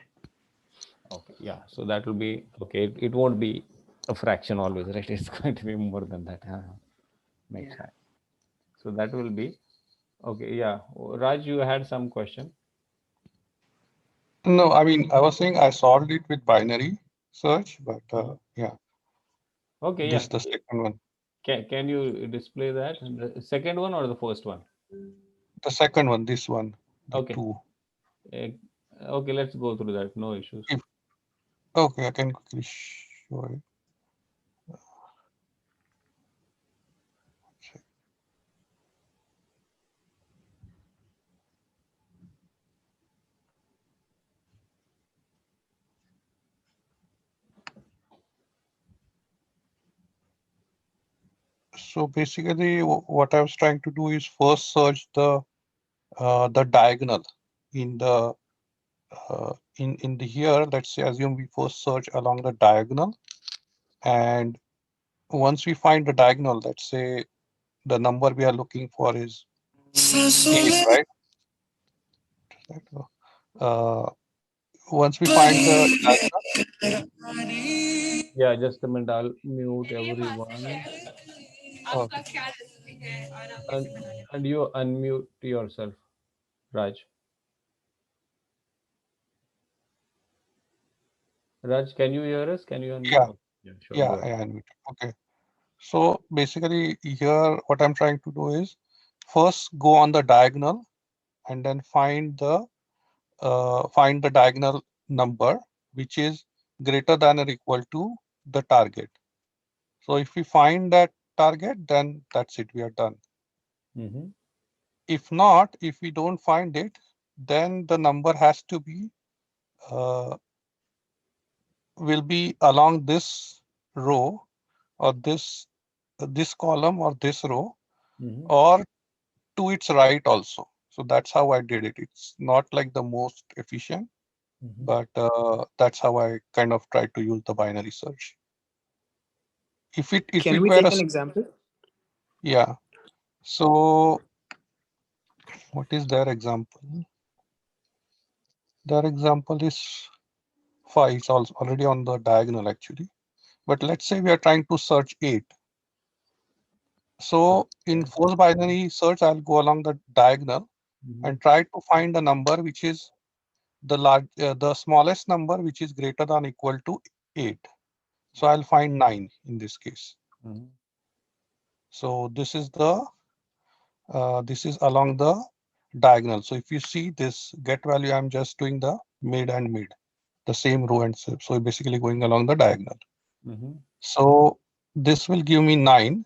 Okay, yeah. So that will be okay. It won't be a fraction always, right? It's going to be more than that. Makes sense. So that will be okay. Yeah, Raj, you had some question. No, I mean, I was saying I solved it with binary search, but yeah. Okay, This is the second one. Can you display that? The second one or the first one? The second one, this one. Okay. 2. Okay, let's go through that. No issues. Okay, I can quickly show it. So basically, what I was trying to do is first search the diagonal in the in the here. Let's say assume we first search along the diagonal, and once we find the diagonal, let's say the number we are looking for is 8, right? Once we find the diagonal. Yeah, just a minute. I'll mute everyone. Okay. And you unmute yourself, Raj. Raj, can you hear us? Can you unmute? Yeah. Yeah, sure. Yeah, I unmute. Okay. So basically here, what I'm trying to do is first go on the diagonal and then find the diagonal number, which is greater than or equal to the target. So if we find that target, then that's it, we are done. If not, if we don't find it, then the number has to be will be along this row or this column or this row or to its right also. So that's how I did it. It's not like the most efficient, but that's how I kind of tried to use the binary search. Can we take an example? Yeah. So what is their example? Their example is 5. It's also already on the diagonal actually. But let's say we are trying to search 8. So in force binary search, I'll go along the diagonal and try to find a number which is the smallest number which is greater than or equal to 8. So I'll find 9 in this case. So this is along the diagonal. So if you see this get value, I'm just doing the mid and mid, the same row and so basically going along the diagonal. So this will give me 9,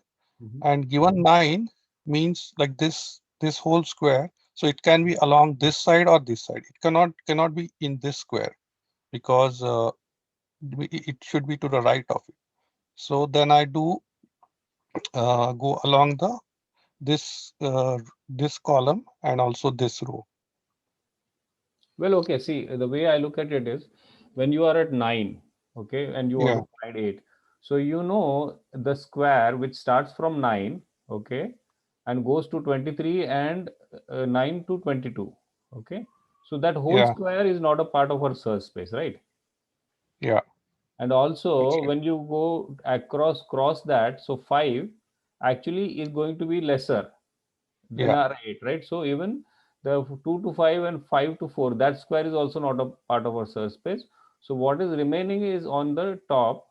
and given 9 means like this whole square. So it can be along this side or this side. It cannot be in this square because it should be to the right of it. So then I do go along this column and also this row. Well, okay. See, the way I look at it is, when you are at 9, okay, and you want to find 8, so you know the square which starts from 9, okay, and goes to 23 and 9 to 22, okay. So that whole square is not a part of our search space, right? Yeah. And also when you go cross that, so 5 actually is going to be lesser than our 8, right? So even the 2 to 5 and 5 to 4, that square is also not a part of our search space. So what is remaining is on the top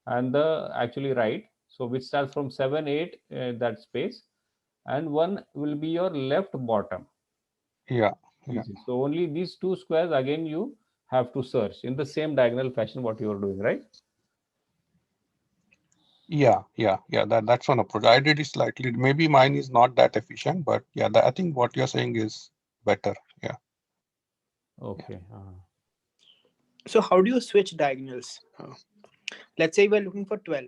and the actually right. So which starts from 7, 8, that space, and 1 will be your left bottom. Yeah. So only these two squares again you have to search in the same diagonal fashion what you are doing, right? Yeah. That's one approach. I did it slightly. Maybe mine is not that efficient, but yeah, I think what you're saying is better. Yeah. Okay. So how do you switch diagonals? Let's say we're looking for 12.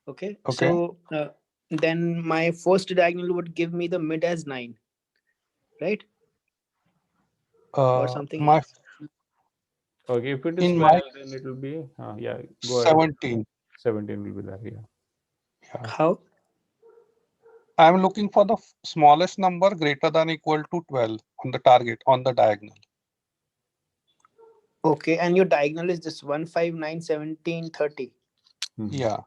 Okay. So then my first diagonal would give me the mid as 9, right? Or something else. Okay, if it is 12, then it will be yeah. Go 17. Ahead. 17 will be there. Yeah. How? I'm looking for the smallest number greater than or equal to 12 on the target on the diagonal. Okay, and your diagonal is just 1, 5, 9, 17, 30. Yeah.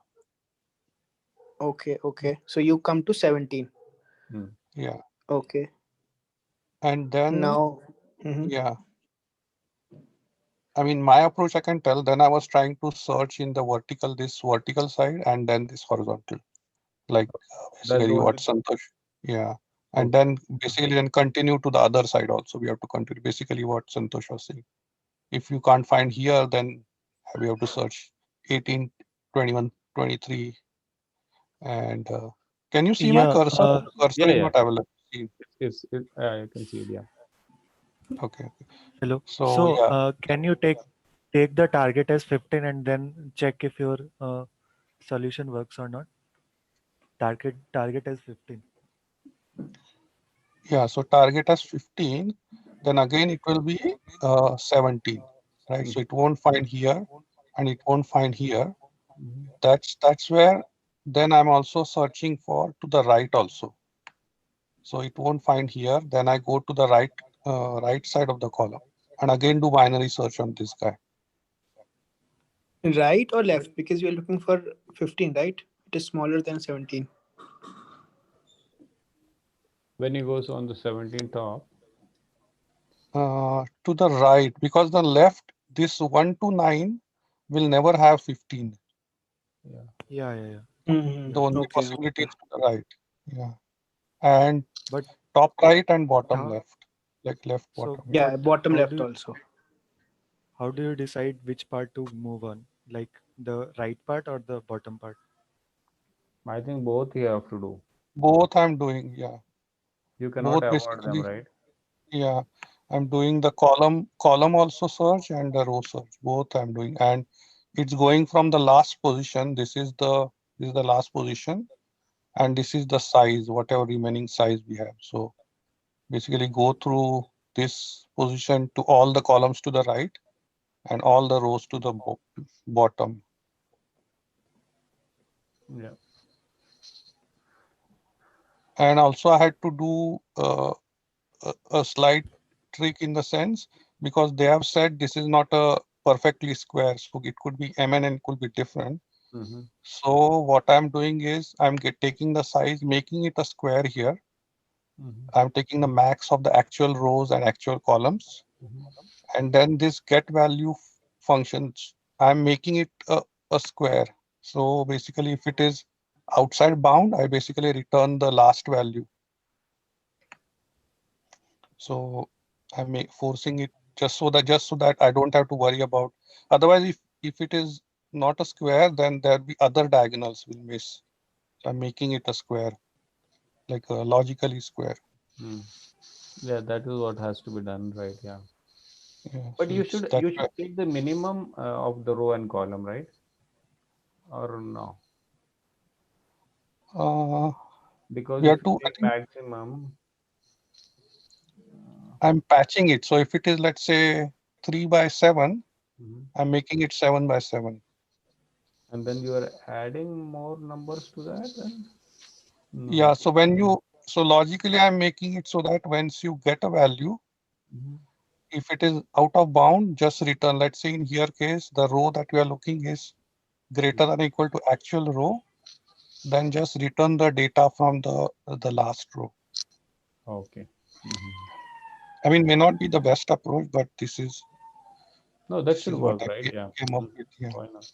Okay. So you come to 17. Yeah. Okay. And then now, yeah. I mean, my approach, I can tell. Then I was trying to search in this vertical side, and then this horizontal, like basically what Santosh. Yeah. And then basically then continue to the other side also. We have to continue basically what Santosh was saying. If you can't find here, then we have to search 18, 21, 23. And can you see my cursor? Cursor is not available. Yes, I can see it. Yeah. Okay. Hello. So can you take the target as 15 and then check if your solution works or not? Target as 15. Yeah, so target as 15, then again it will be 17, right? So it won't find here and it won't find here. That's where then I'm also searching for to the right also. So it won't find here. Then I go to the right side of the column and again do binary search on this guy. Right or left? Because you're looking for 15, right? It is smaller than 17. When he goes on the 17 top. To the right, because the left, this 1 to 9 will never have 15. Yeah. The only possibility is to the right. Yeah. And but top right and bottom left, like left bottom. Yeah, bottom left also. How do you decide which part to move on? Like the right part or the bottom part? I think both you have to do. Both I'm doing, yeah. You cannot both avoid them, right? Yeah. I'm doing the column also search and the row search. Both I'm doing. And it's going from the last position. This is the last position. And this is the size, whatever remaining size we have. So basically go through this position to all the columns to the right and all the rows to the bottom. Yeah. And also I had to do a slight trick in the sense because they have said this is not a perfectly square, so it could be m and n could be different. Mm-hmm. So what I'm doing is I'm taking the size, making it a square here. Mm-hmm. I'm taking the max of the actual rows and actual columns, Mm-hmm. and then this get value functions, I'm making it a square. So basically, if it is outside bound, I basically return the last value. So I'm forcing it just so that I don't have to worry about. Otherwise, if it is not a square, then there'll be other diagonals will miss. So I'm making it a square, like a logically square. Mm. Yeah, that is what has to be done, right? Yeah. Yeah, But so you it's should that take the minimum of the row and column, right? Or no? Because we if have you to. I take think maximum, I'm patching it. So if it is, let's say, 3 by 7, Mhm. I'm making it 7 by 7. And then you are adding more numbers to that, then? No. Yeah. So logically, I'm making it so that once you get a value, Mhm. if it is out of bound, just return. Let's say in here case, the row that we are looking is greater than or equal to actual row, then just return the data from the last row. Okay. Mhm. I mean, may not be the best approach, but this is No, that should what work, I right? Yeah. came up with. Yeah. Why not?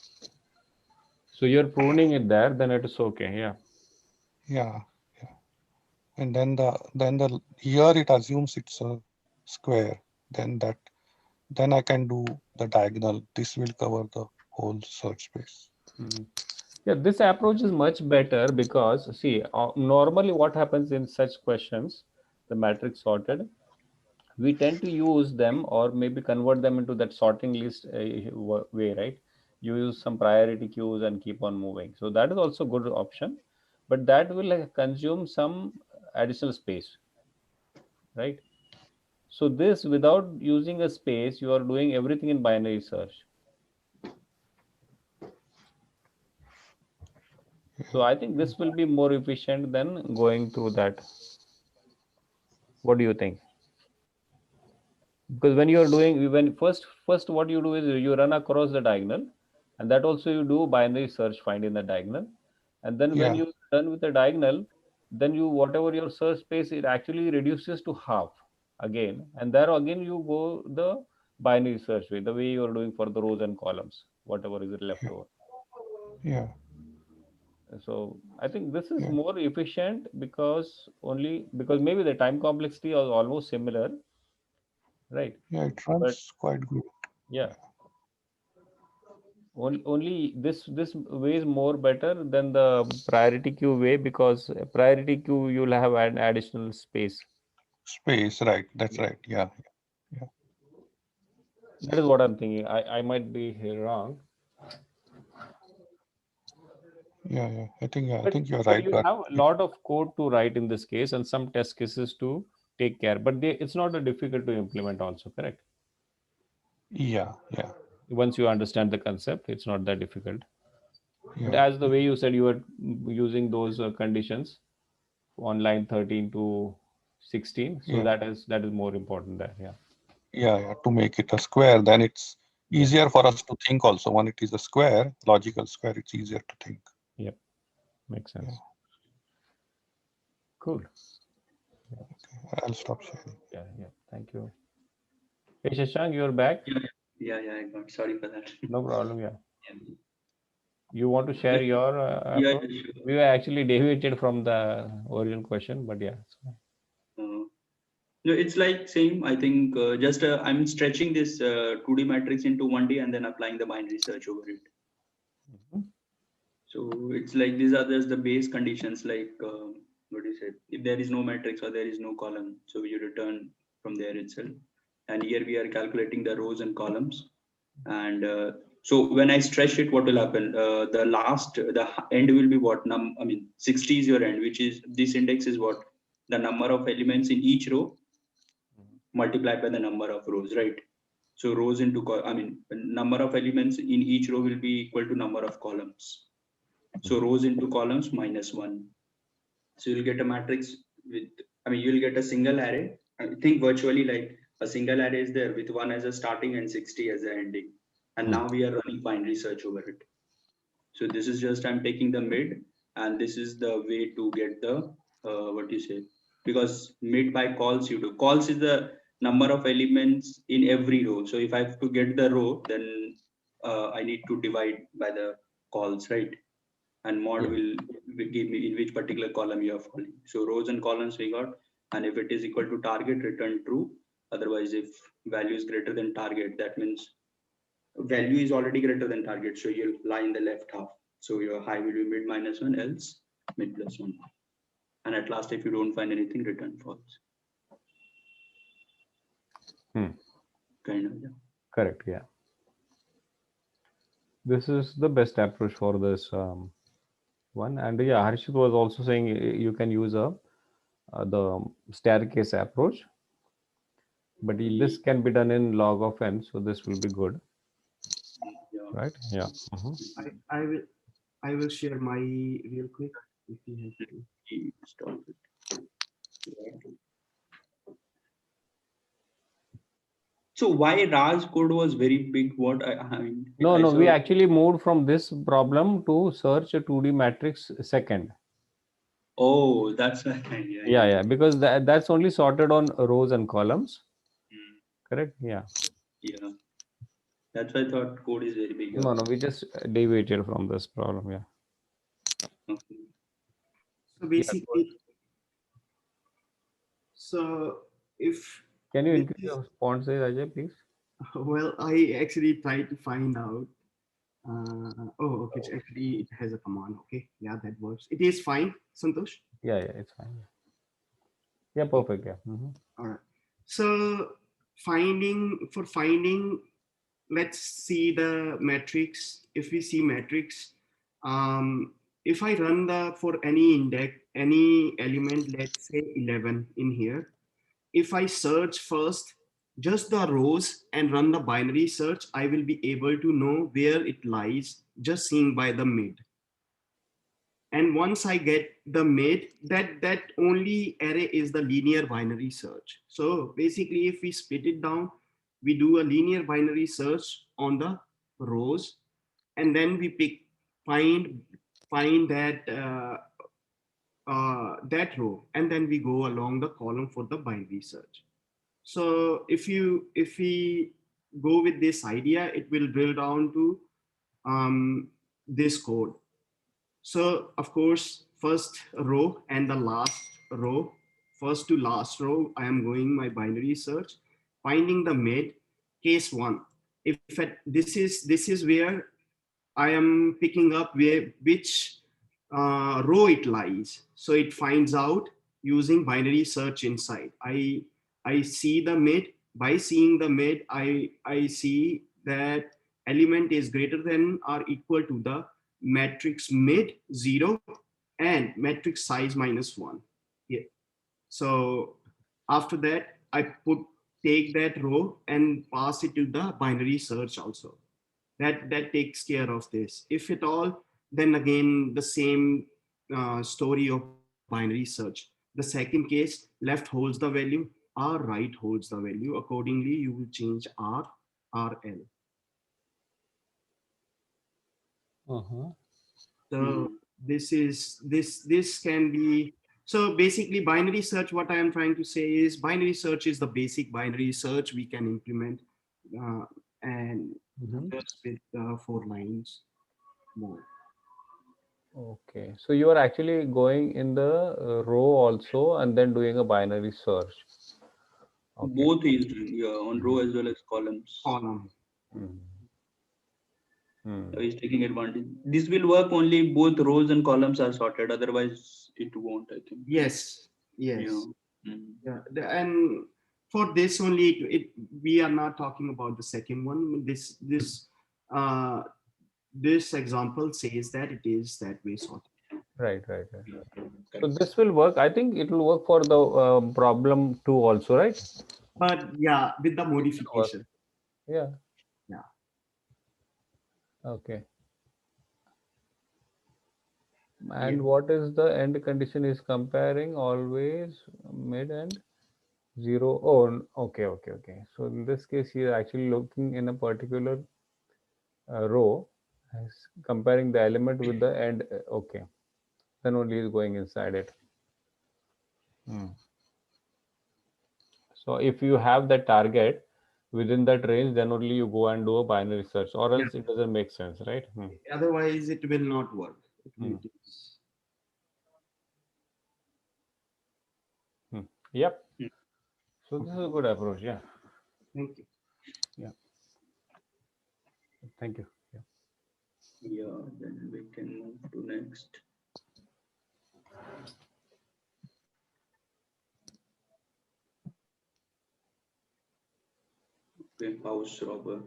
So you're pruning it there, then it is okay. Yeah. Yeah. And then the here it assumes it's a square. Then I can do the diagonal. This will cover the whole search space. Mhm. Yeah, this approach is much better because see, normally what happens in such questions, the matrix sorted, we tend to use them or maybe convert them into that sorting list way, right? You use some priority queues and keep on moving. So that is also good option, but that will consume some additional space, right? So this without using a space, you are doing everything in binary search. So I think this will be more efficient than going through that. What do you think? Because when you are doing, when first what you do is you run across the diagonal, and that also you do binary search find in the diagonal, and then when Yeah. you done with the diagonal, then you whatever your search space, it actually reduces to half again, and there again you go the binary search way, the way you are doing for the rows and columns, whatever is left over. Yeah. So I think this is Yeah. more efficient because maybe the time complexity is almost similar, right? Yeah. It But runs quite good. yeah, only this way is more better than the priority queue way, because priority queue you'll have an additional space. Space, right? That's right. Yeah. Yeah. That is what I'm thinking. I might be wrong, Yeah. I think you're but right. you But have a lot of code to write in this case and some test cases to take care. But it's not that difficult to implement also, correct? yeah. Once you understand the concept, it's not that difficult. But Yeah. as the way you said, you were using those conditions on line 13 to 16, so Yeah. that is more important there. Yeah. Yeah. To make it a square, then it's Yeah. easier for us to think also. When it is a square, logical square, it's easier to think. Yep. Makes sense. Yeah. Cool. I'll stop sharing. Yeah. Thank you. Hey, Shashank, you're back. Yeah, I got. Sorry for that. No problem. Yeah. Yeah. You want to share your Yeah, approach? sure. We were actually deviated from the original question, but yeah. No, it's like same. I think just I'm stretching this 2D matrix into 1D and then applying the binary search over it. Mhm. So it's like these are just the base conditions. Like what do you say? If there is no matrix or there is no column, so you return from there itself. And here we are calculating the rows and columns. And so when I stretch it, what will happen? The end will be what? 60 is your end, which is this index is what? The number of elements in each row multiplied by the number of rows, right? So rows into, number of elements in each row will be equal to number of columns. So rows into columns minus 1. So you'll get a matrix with, you'll get a single array. I think virtually like a single array is there with 1 as a starting and 60 as an ending. And now we are running binary search over it. So this is just, I'm taking the mid, and this is the way to get the, what you say, because mid by calls you do. Calls is the number of elements in every row. So if I have to get the row, then I need to divide by the calls, right? And mod Yeah. will give me in which particular column you are falling. So rows and columns we got, and if it is equal to target, return true. Otherwise, if value is greater than target, that means value is already greater than target, so you'll lie in the left half. So your high will be mid minus 1, else mid plus 1. And at last, if you don't find anything, return false. Kind of, yeah. Correct. Yeah. This is the best approach for this one. And yeah, Harshit was also saying you can use the staircase approach, but this can be done in log of n, so this will be good, Yeah. right? Yeah. Mhm. I will share my real quick if you have to. Stop it. Yeah. So why Raj code was very big? What I mean, No, I no, we saw- actually moved from this problem to search a 2D matrix second. Oh, that's why. Yeah, because that's only sorted on rows and columns. Correct? Yeah. Yeah. That's why I thought code is very big. No, we just deviated from this problem. Yeah. Okay. So basically, so if Can you this increase is- your font size, Ajay, please? well, I actually tried to find out. Oh, okay. Actually, it has a command. Okay, yeah, that works. It is fine, Santosh. Yeah, it's fine. Yeah, perfect. Yeah. All right. So finding, let's see the matrix. If we see matrix, if I run for any index, any element, let's say 11 in here, if I search first just the rows and run the binary search, I will be able to know where it lies just seeing by the mid. And once I get the mid, that only array is the linear binary search. So basically, if we split it down, we do a linear binary search on the rows, and then we find that that row, and then we go along the column for the binary search. So if we go with this idea, it will drill down to this code. So of course, first row and the last row, first to last row, I am going my binary search, finding the mid, case one. If this is where I am picking up which row it lies. So it finds out using binary search inside. I see the mid. By seeing the mid, I see that element is greater than or equal to the matrix mid 0 and matrix size -1. Yeah. So after that, I take that row and pass it to the binary search also. That takes care of this. If at all, then again the same story of binary search. The second case, left holds the value, R right holds the value. Accordingly, you will change R, RL. So this can be, so basically binary search, what I am trying to say is binary search is the basic binary search we can implement and just with 4 lines more. Okay, so you are actually going in the row also and then doing a binary search. Okay. Both is on row as well as columns. Column. So he's taking advantage. This will work only both rows and columns are sorted. Otherwise, it won't. I think. Yes. Yeah. Yeah. And for this only, we are not talking about the second one. This example says that it is that way sorted. Right. So this will work. I think it will work for the problem 2 also, right? But yeah, with the modification. Yeah. Yeah. Okay. And what is the end condition is comparing always mid and? 0. Oh, okay. So in this case, he is actually looking in a particular row, comparing the element with the end. Okay, then only is going inside it. So if you have the target within that range, then only you go and do a binary search, or else it doesn't make sense, right? Otherwise, it will not work. Yep. So this is a good approach. Yeah. Thank you. Yeah. Thank you. Yeah. Yeah, then we can move to next. Okay, house robber.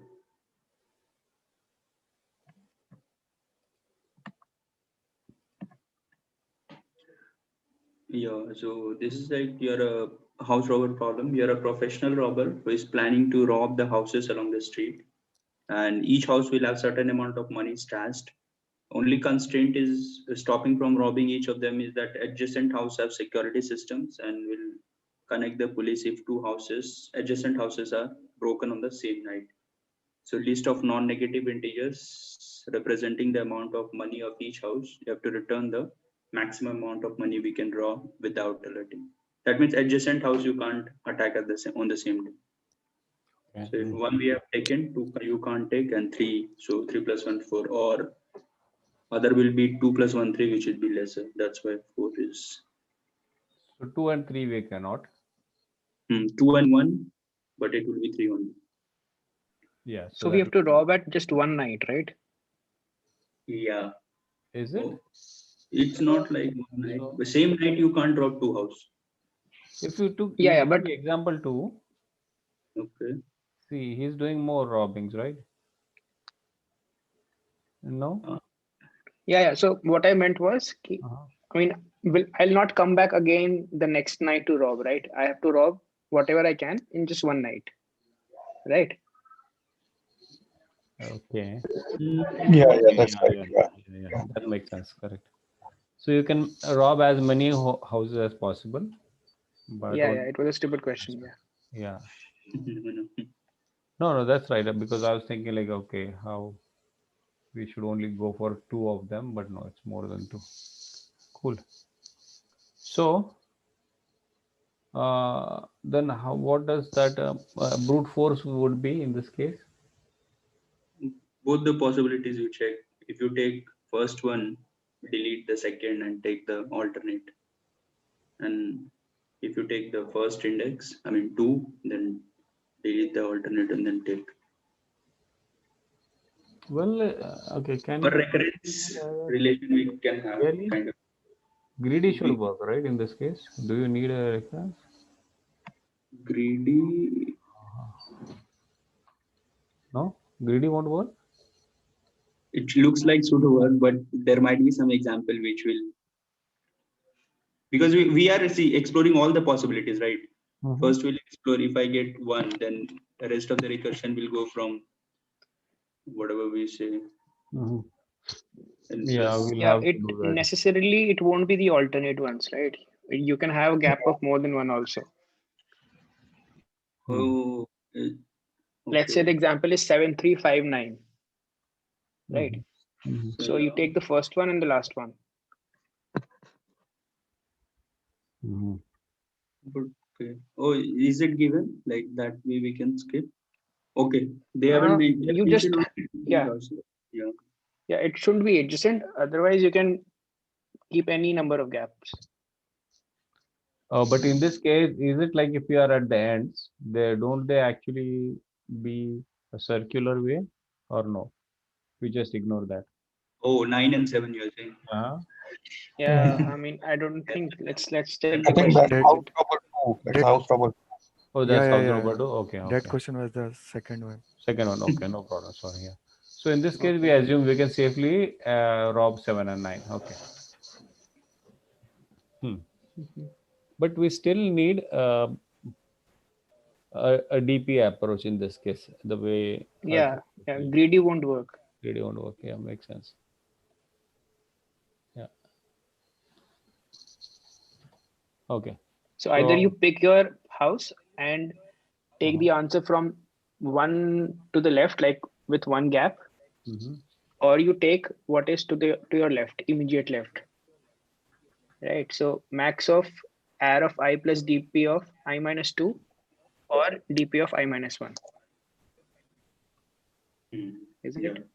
Yeah, so this is like you're a house robber problem. You're a professional robber who is planning to rob the houses along the street, and each house will have certain amount of money stashed. Only constraint is stopping from robbing each of them is that adjacent house have security systems and will connect the police if two adjacent houses are broken on the same night. So list of non-negative integers representing the amount of money of each house. You have to return the maximum amount of money we can draw without alerting. That means adjacent house you can't attack at on the same day. Okay. So if 1 we have taken, 2 you can't take, and 3, so 3 plus 1 4, or other will be 2 plus 1 3, which will be lesser. That's why 4 is. So 2 and 3 we cannot. 2 and 1, but it will be 3 only. Yeah. So we have to rob at just one night, right? Yeah. Is it? Oh, it's not like one night. The same night you can't rob 2 houses. If you took but example 2. Okay. See, he's doing more robbings, right? No. Yeah. So what I meant was, I mean, I'll not come back again the next night to rob, right? I have to rob whatever I can in just one night, right? Okay. Yeah, that's correct. Yeah, that makes sense. Correct. So you can rob as many houses as possible. But yeah, it was a stupid question. Yeah. No, that's right. Because I was thinking like, okay, how we should only go for 2 of them, but no, it's more than 2. Cool. So then what does that brute force would be in this case? Both the possibilities you check. If you take first one, delete the second and take the alternate. And if you take the first index, 2, then delete the alternate and then take. Well, okay, can For recurrence relation we can have really? kind of. Greedy should work, right? In this case, do you need a recurrence? Greedy. No, greedy won't work. It looks like should work, but there might be some example which will, because we are exploring all the possibilities, right? First we'll explore if I get 1, then the rest of the recursion will go from whatever we say. Yeah, we'll have to do that. Necessarily it won't be the alternate ones, right? You can have a gap of more than one also. Oh, okay. Let's say the example is 7359, right? So you take the first one and the last one. Okay. Oh, is it given like that way we can skip? Okay, they haven't made. You just yeah, it shouldn't be adjacent. Otherwise, you can keep any number of gaps. But in this case, is it like if you are at the ends, don't they actually be a circular way, or no? We just ignore that. Oh, 9 and 7, you're saying? Yeah, I mean, I don't think. Let's take I the think question. that's house robber 2. That's house robber. Oh, that's house robber 2. Okay. That question was the second one. Second one. Okay, no problem. Sorry. Yeah. So in this case, we assume we can safely rob 7 and 9. Okay. But we still need a DP approach in this case. The way. Yeah, greedy won't work. Greedy won't work. Yeah, makes sense. Yeah. Okay. So either you pick your house and take the answer from one to the left, like with one gap, or you take what is to your left, immediate left, right? So max of R of I plus dp of I minus 2 or dp of I minus 1. Isn't Yeah. it?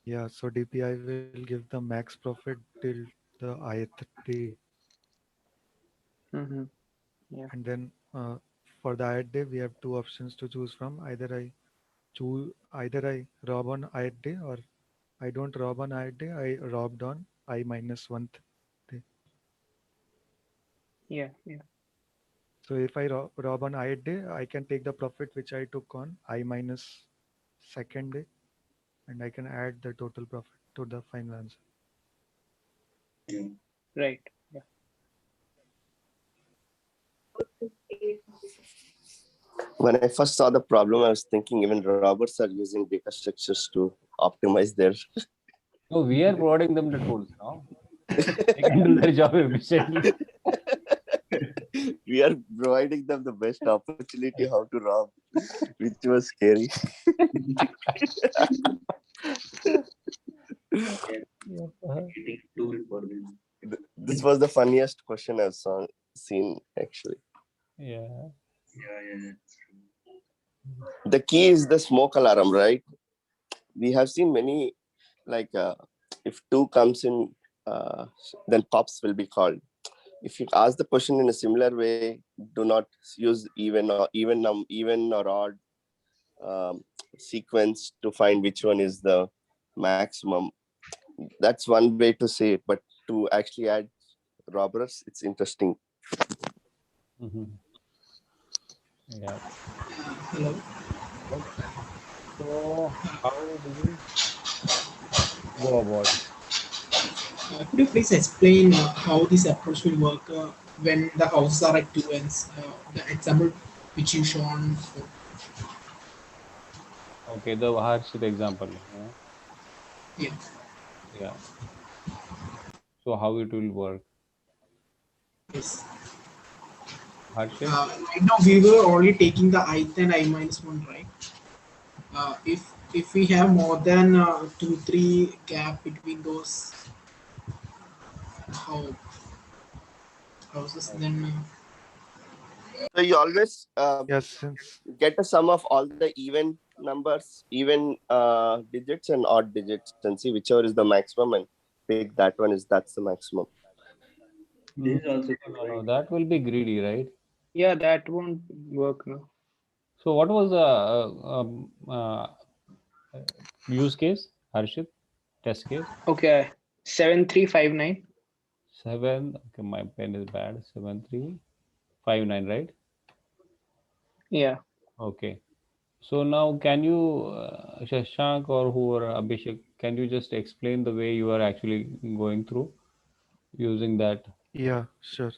Yeah, so DPI will give the max profit till the ith day. Yeah. And then for the ith day, we have two options to choose from. Either I rob on ith day, or I don't rob on ith day, I robbed on I minus 1th day. Yeah. So if I rob on ith day, I can take the profit which I took on I minus 2nd day, and I can add the total profit to the final answer. Right. Yeah. When I first saw the problem, I was thinking even robots are using data structures to optimize their. No, we are providing them the tools now. They can do their job efficiently. We are providing them the best opportunity how to rob, which was scary. Tool for them. This was the funniest question I've seen actually. Yeah. The key is the smoke alarm, right? We have seen many, like if 2 comes in, then cops will be called. If you ask the question in a similar way, do not use even or odd sequence to find which one is the maximum. That's one way to say it, but to actually add robbers, it's interesting. Yeah. Hello. So how do we go about it? Could you please explain how this approach will work when the houses are at 2 ends? The example which you shown before. Okay, the Harshit example. Yeah. Yeah. So how it will work? Yes. Harshit? Right now we were only taking the ith and I minus 1, right? If we have more than 2-3 gap between those houses, then So you always yes, get a sum of all the even numbers, even digits and odd digits, and see whichever is the maximum and pick that one that's the maximum. This is also No, that will be greedy, right? Yeah, that won't work now. So what was the use case, Harshit? Test case? Okay, 7359. 7. Okay, my pen is bad. 7359, right? Yeah. Okay. So now can you, Shashank or whoever, Abhishek, can you just explain the way you are actually going through using that? Yeah, sure.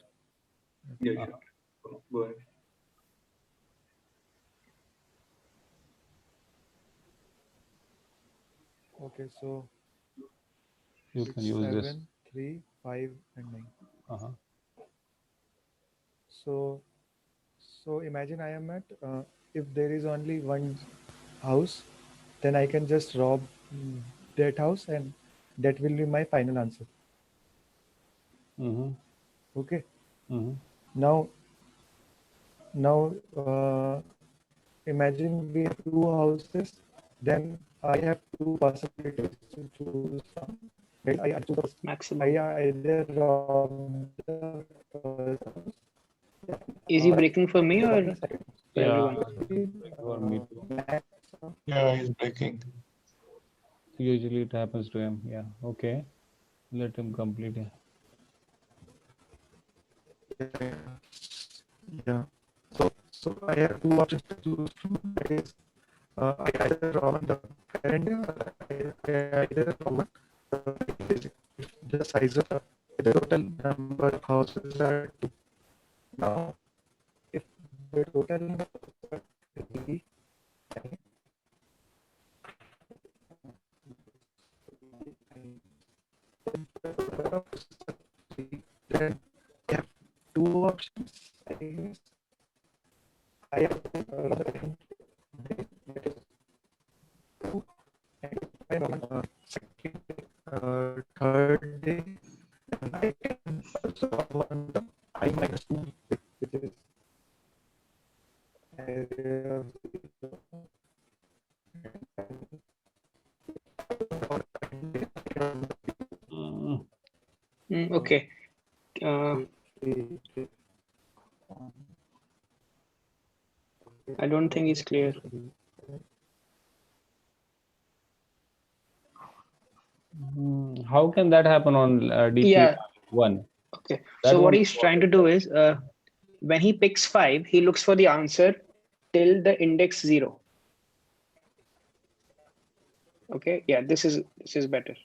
Yeah, sure. Go ahead. Okay, so You can use 7, this. 3, 5, and 9. Uh-huh. So imagine I am at, if there is only one house, then I can just rob that house and that will be my final answer. Okay. Now imagine we have 2 houses, then I have 2 possibilities to choose from. Right? I choose maximum. I either rob the first house. Is he breaking for me or for Yeah, everyone? for me too. Yeah, he's breaking. Usually it happens to him. Yeah. Okay. Let him complete it. Yeah. So I have 2 options to choose from. That is, I either rob on the current day or I either rob on the size of the total number of houses are 2. Now, if the total number of houses are 3, then I have 2 options. I is I have second day, that is 2, and if I want second day, third day, then I can also one the I minus 2, which is area of 0. Okay. I don't think it's clear. How can that happen on DP1? Okay. That So what won't he's trying to do is when he picks 5, he looks for the answer till the index 0. Okay. Yeah, this is better.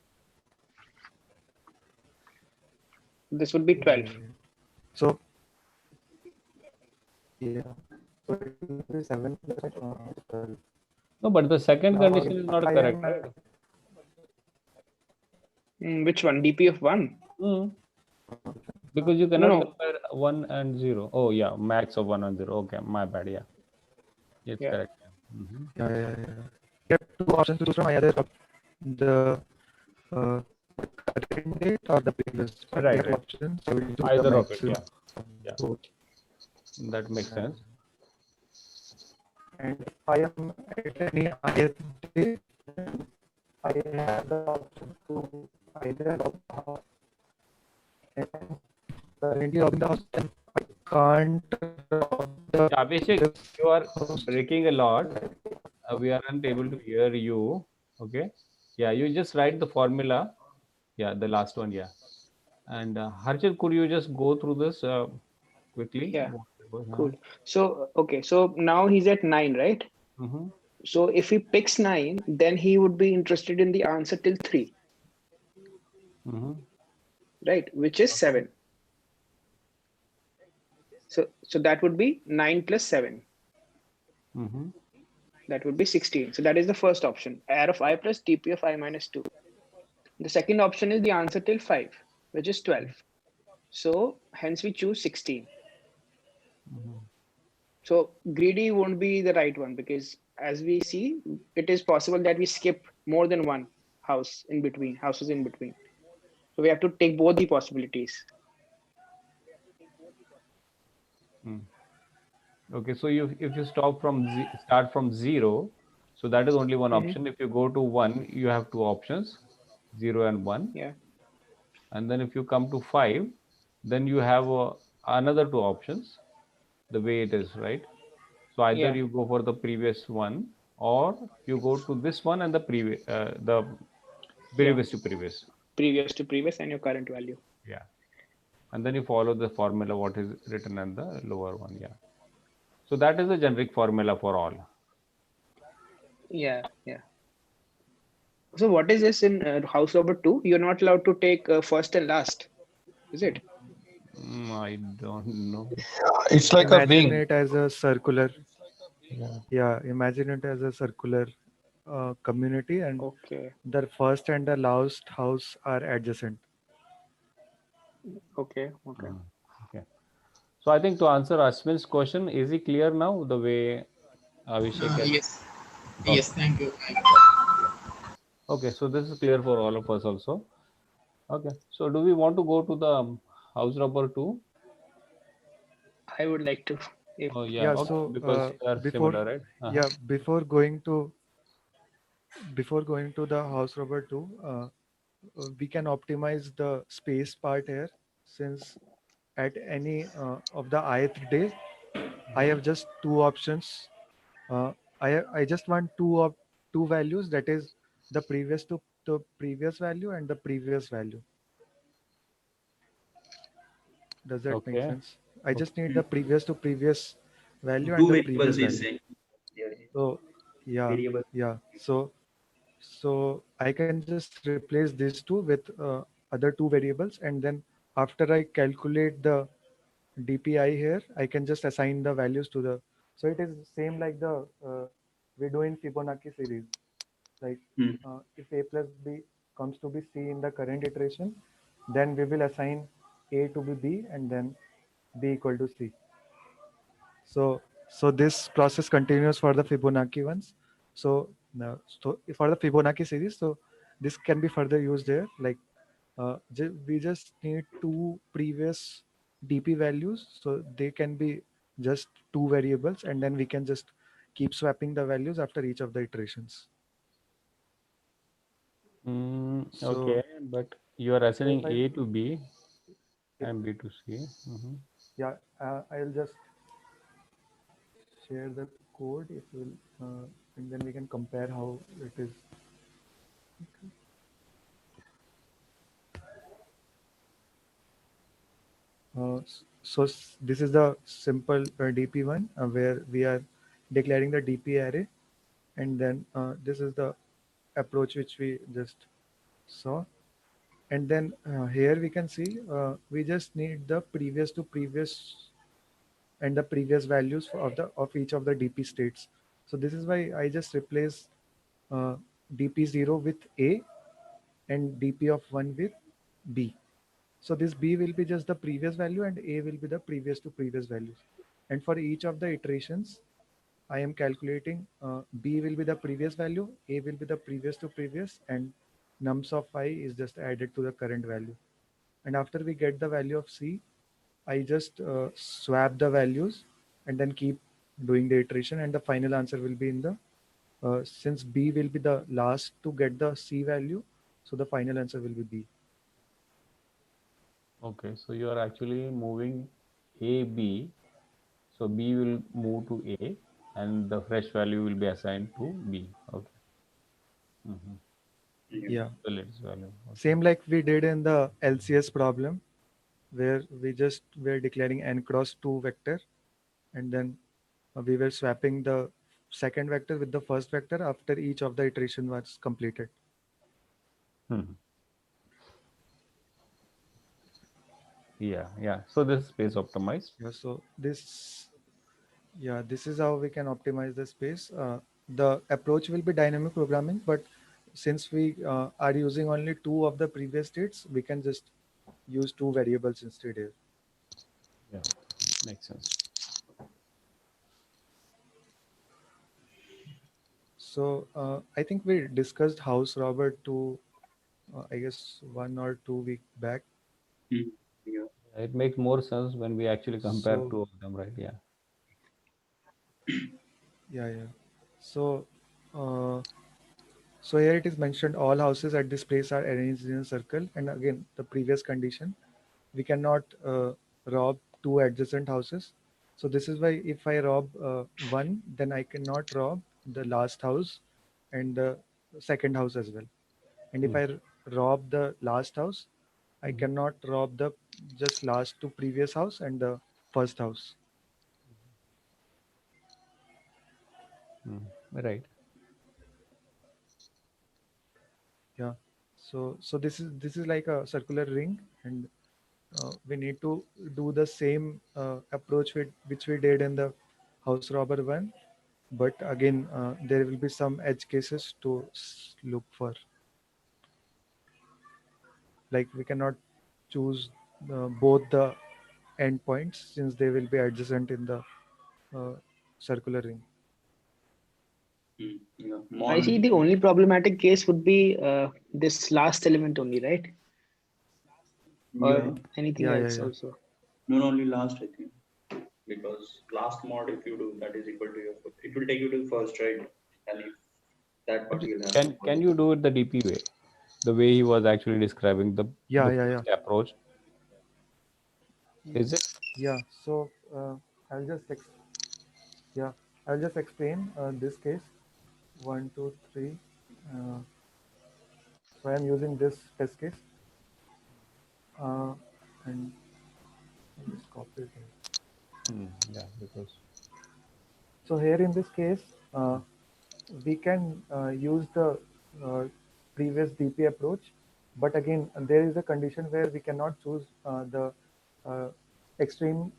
This would be 12. So yeah. So it will be 7 plus 12. No, but the second Now, condition is if not I correct, am- right? Which one? DP of 1? Because you cannot No. compare 1 and 0. Oh, yeah, max of 1 and 0. Okay, my bad. Yeah, it's Yeah. correct. Mhm. Yeah. You have two options to choose from, either the current date or the previous. But Right, we have right. options, so we choose the Either of it. maximum. Yeah. That makes sense. And if I am at any ith day, I have the option to either log out and currently logging the house, then I can't log the Yeah, Abhishek, you are breaking a lot. We aren't able to hear you. Okay. Yeah, you just write the formula. Yeah, the last one. Yeah. And Harshit, could you just go through this quickly? Yeah. Cool. So, okay. So now he's at 9, right? Mm-hmm. So if he picks 9, then he would be interested in the answer till 3. Mm-hmm. Right? Which is 7. So that would be 9 plus 7. Mm-hmm. That would be 16. So that is the first option. R of I plus DP of I minus 2. The second option is the answer till 5, which is 12. So hence we choose 16. So greedy won't be the right one, because as we see, it is possible that we skip more than one houses in between. So we have to take both the possibilities. Okay, so if you start from 0, so that is only one option. If you go to 1, you have two options, 0 and 1. Yeah. And then if you come to 5, then you have another two options, the way it is, right? So either you go for the previous one, or you go to this one and the previous to previous. Previous to previous and your current value. Yeah. And then you follow the formula what is written in the lower one. Yeah. So that is the generic formula for all. Yeah. So what is this in house number 2? You're not allowed to take first and last, is it? I don't know. It's like a Imagine ring. it as a circular. Yeah, imagine it as a circular community, and the first and the last house are adjacent. Okay. Okay. So I think to answer Ashwin's question, is it clear now the way Abhishek has? Yes. Yes, thank you. Okay, so this is clear for all of us also. Okay, so do we want to go to the house number 2? I would like to. Oh yeah, okay, so because they are before, similar, right? yeah, before going to the house number 2, we can optimize the space part here, since at any of the ith day, I have just two options. I just want two values, that is the previous to the previous value and the previous value. Does that make sense? I just need the previous to previous value and the previous value. So yeah. So I can just replace these two with other two variables, and then after I calculate the DPI here, I can just assign the values to the. So it is same like the we do in Fibonacci series. Like if A plus B comes to be C in the current iteration, then we will assign A to be B and then B equal to C. So this process continues for the Fibonacci ones. So now, so for the Fibonacci series, so this can be further used there. Like we just need two previous DP values, so they can be just two variables, and then we can just keep swapping the values after each of the iterations. So Okay, but you are assigning I- A to B and B to C. yeah, I'll just share the code if will, and then we can compare how it is. This is the simple DP one where we are declaring the DP array, and then this is the approach which we just saw. And then here we can see we just need the previous to previous and the previous values of each of the DP states. So this is why I just replace DP0 with A and DP of 1 with B. So this B will be just the previous value and A will be the previous to previous values. And for each of the iterations, I am calculating B will be the previous value, A will be the previous to previous, and nums of I is just added to the current value. And after we get the value of C, I just swap the values and then keep doing the iteration, and the final answer will be in the since B will be the last to get the C value, so the final answer will be B. Okay, so you are actually moving A, B. So B will move to A and the fresh value will be assigned to B. Okay. Yeah. The latest value. Okay. Same like we did in the LCS problem, where we just were declaring n cross 2 vector, and then we were swapping the second vector with the first vector after each of the iteration was completed. Yeah. So this is space optimized. Yeah. So this is how we can optimize the space. The approach will be dynamic programming, but since we are using only two of the previous states, we can just use two variables instead here. Yeah, makes sense. So I think we discussed House Robber to, I guess, 1 or 2 weeks back. Yeah. It makes more sense when we actually compare So- two of them, right? Yeah. Yeah. So, so here it is mentioned all houses at this place are arranged in a circle, and again the previous condition, we cannot rob two adjacent houses. So this is why if I rob one, then I cannot rob the last house and the second house as well. And if I rob the last house, I cannot rob the just last to previous house and the first house. Right. Yeah. So this is like a circular ring, and we need to do the same approach which we did in the house robber one, but again there will be some edge cases to look for. Like we cannot choose both the endpoints since they will be adjacent in the circular ring. Yeah. I see the only problematic case would be this last element only, right? Or anything else also? Not only last, I think, because last mod, if you do, that is equal to your first. It will take you to first, right? And if that part you'll have to Can you do it the DP way, the way he was actually describing the first approach? Is it? Yeah. So I'll just explain this case. 1, 2, 3. So I am using this test case, and I'll just copy it. Yeah, because. So here in this case, we can use the previous DP approach, but again there is a condition where we cannot choose the extreme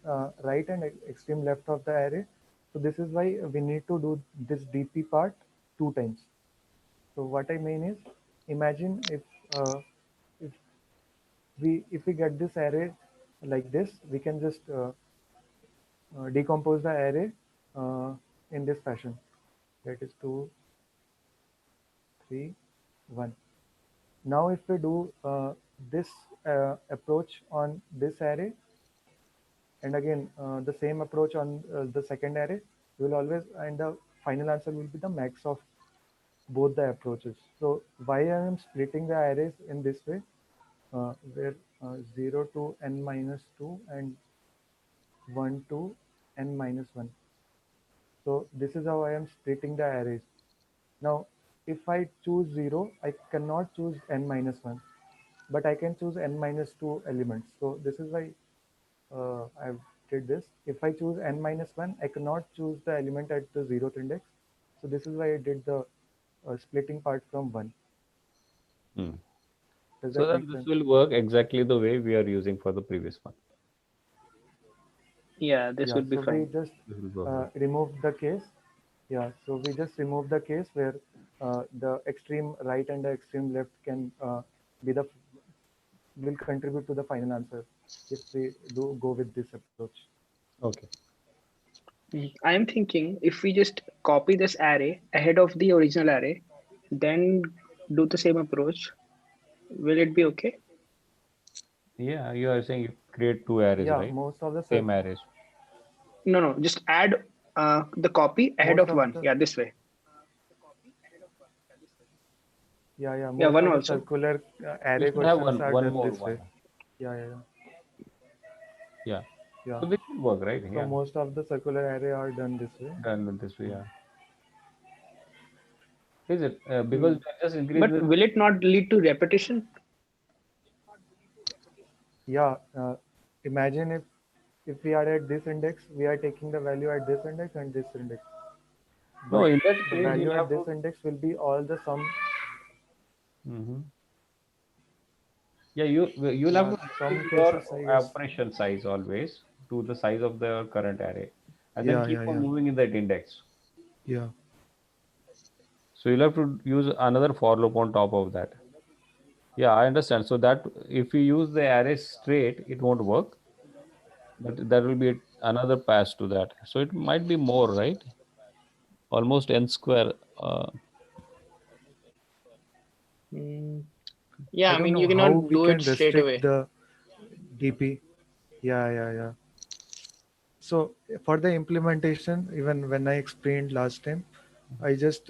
right and extreme left of the array. So this is why we need to do this DP part 2 times. So what I mean is, imagine if we get this array like this, we can just decompose the array in this fashion. That is 2, 3, 1. Now if we do this approach on this array, and again the same approach on the second array, we will always, and the final answer will be the max of both the approaches. So why I am splitting the arrays in this way, where 0 to n minus 2 and 1 to n minus 1. So this is how I am splitting the arrays. Now, if I choose 0, I cannot choose n minus 1, but I can choose n minus 2 elements. So this is why I did this. If I choose n minus 1, I cannot choose the element at the 0th index. So this is why I did the splitting part from 1. Does So that that make this sense? will work exactly the way we are using for the previous one. Yeah, this Yeah, would be so we fine. just This will work. remove the case. Yeah, so we just remove the case where the extreme right and the extreme left can be the will contribute to the final answer if we do go with this approach. Okay. I am thinking if we just copy this array ahead of the original array, then do the same approach, will it be okay? Yeah, you are saying you create two arrays, Yeah, right? most of the Same arrays. No, just add the copy ahead most of of one. the Yeah, this way. yeah Yeah, most one of the also. circular You array should have questions are one done more this way. one. Yeah. Yeah. Yeah. So this will work, right? So Yeah. most of the circular array are done this way. Done with this way, yeah. Is it? Because we are just increase But the will it not lead to repetition? Yeah, imagine if we are at this index, we are taking the value at this index and this index. no, But in that the case value you'll at have this to index will be all the sum. yeah, you'll have Yeah, to some increase your cases, I guess. operation size always to the size of the current array, and then Yeah, keep yeah, on yeah. moving in that index. Yeah. So you'll have to use another for loop on top of that. Yeah, I understand. So that if you use the array straight, it won't work. But there will be another pass to that. So it might be more, right? Almost n square. Yeah, I I don't mean, know you how cannot we do it can straight restrict away. the DP. Yeah. So for the implementation, even when I explained last time, I just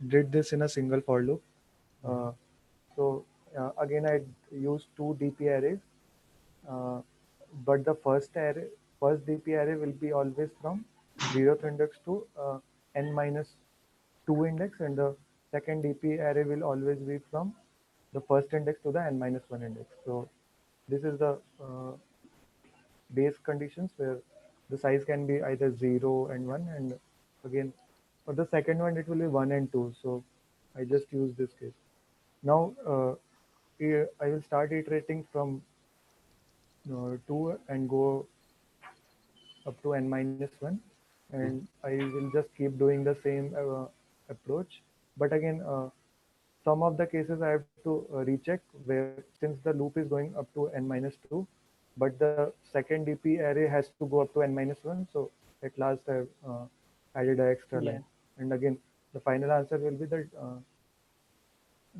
did this in a single for loop. So again, I used two DP arrays, but the first DP array will be always from 0th index to n minus 2 index, and the second DP array will always be from the first index to the n minus 1 index. So this is the base conditions where the size can be either 0 and 1, and again for the second one it will be 1 and 2. So I just use this case. Now I will start iterating from 2 and go up to n minus 1, and I will just keep doing the same approach. But again, some of the cases I have to recheck, where since the loop is going up to n minus 2, but the second DP array has to go up to n minus 1. So at last I've added an extra Yeah. line. And again, the final answer will be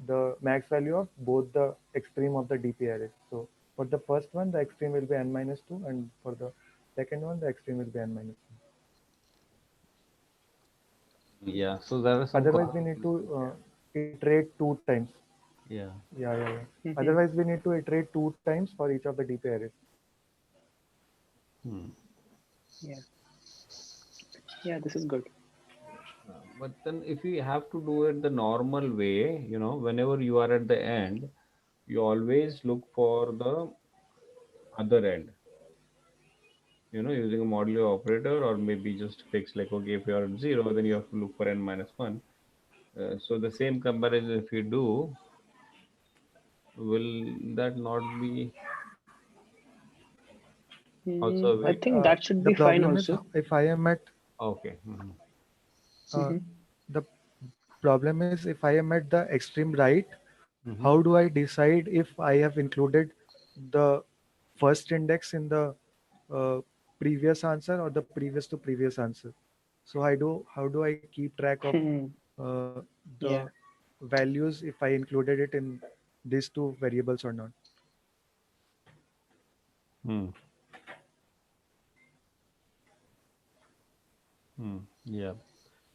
the max value of both the extreme of the DP array. So for the first one, the extreme will be n minus 2, and for the second one, the extreme will be n minus 1. Yeah. So there is some. Otherwise, we need to iterate 2 times. Yeah. Yeah. Otherwise, we need to iterate 2 times for each of the DP arrays. Yeah, this is good. But then if you have to do it the normal way, whenever you are at the end, you always look for the other end, using a modulo operator, or maybe just fix like, okay, if you are at 0, then you have to look for n minus 1. So the same comparison if you do, will that not be also a I way? think that should The be fine problem is also. if I am at Okay. the problem is if I am at the extreme right, Mhm. how do I decide if I have included the first index in the previous answer or the previous to previous answer. So how do I keep track of the Yeah. values if I included it in these two variables or not? Hmm. Yeah.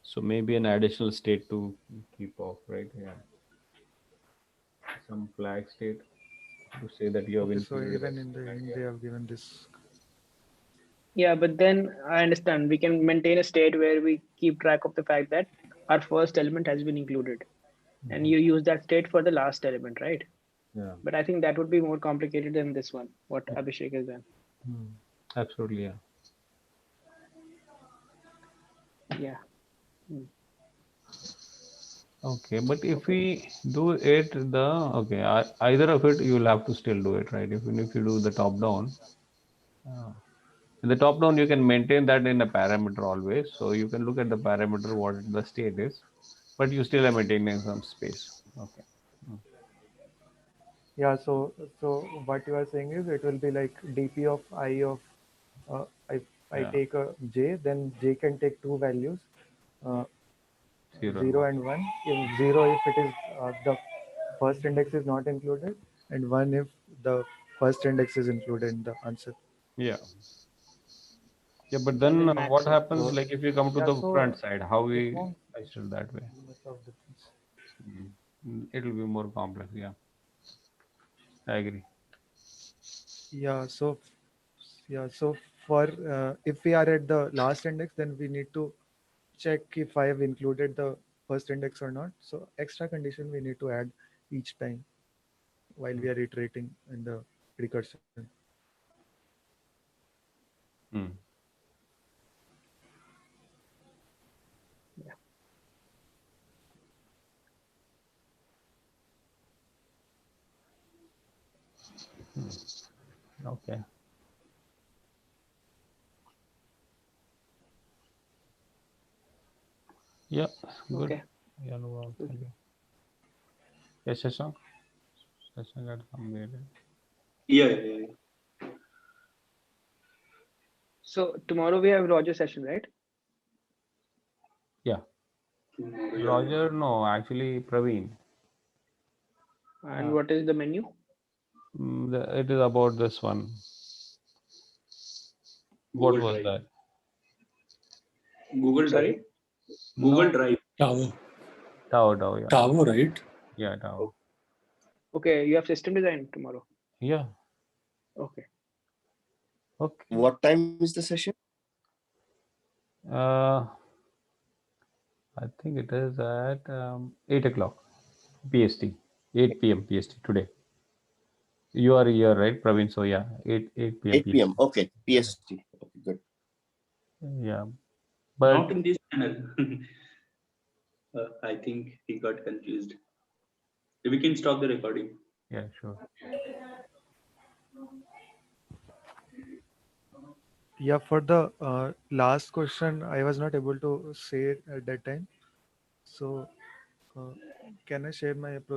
So maybe an additional state to keep off, right? Yeah. Some flag state to say that you have Okay, so included even as in the flag, end yeah. they have given this. Yeah, but then I understand we can maintain a state where we keep track of the fact that our first element has been included, and you use that state for the last element, right? Yeah. But I think that would be more complicated than this one, what Abhishek has done. Absolutely, yeah. Yeah. Hmm. Okay, but if we do it either of it, you'll have to still do it, right? Even if you do the top down, in the top down you can maintain that in a parameter always. So you can look at the parameter what the state is, but you still are maintaining some space. Okay. Yeah, so what you are saying is it will be like dp of I of if I Yeah. take a j, then j can take two values, uh, 0 and 1. If 0 if it is the first index is not included, and 1 if the first index is included in the answer. Yeah. Yeah, but And then then what max of happens like if you come to Yeah, the so front side, how it we won't consider that way? much of difference. It will be more complex. Yeah, I agree. Yeah, so for if we are at the last index, then we need to check if I have included the first index or not. So extra condition we need to add each time while we are iterating in the recursion. Hmm. Yeah. Okay. Yeah, good. Okay. Yeah, no problem. Thank you. Yes, Shashank? Shashank had some mail. Yeah. So tomorrow we have Roger session, right? Yeah. Roger, no, actually Praveen. And what is the menu? It is about this one. What Google was Drive. that? Google Sorry? Drive. Google No. Drive. Tao, yeah. Tao, right? Yeah, Tao. Okay, you have system design tomorrow. Yeah. Okay. Okay. What time is the session? I think it is at 8 o'clock PST, 8 p.m. PST today. You are here, right, Praveen? So yeah, 8 p.m. 8 p.m. Okay, PST. Okay, good. Yeah, but Not in this channel. I think he got confused. We can stop the recording. yeah, sure. Yeah, for the last question, I was not able to say it at that time. So can I share my approach?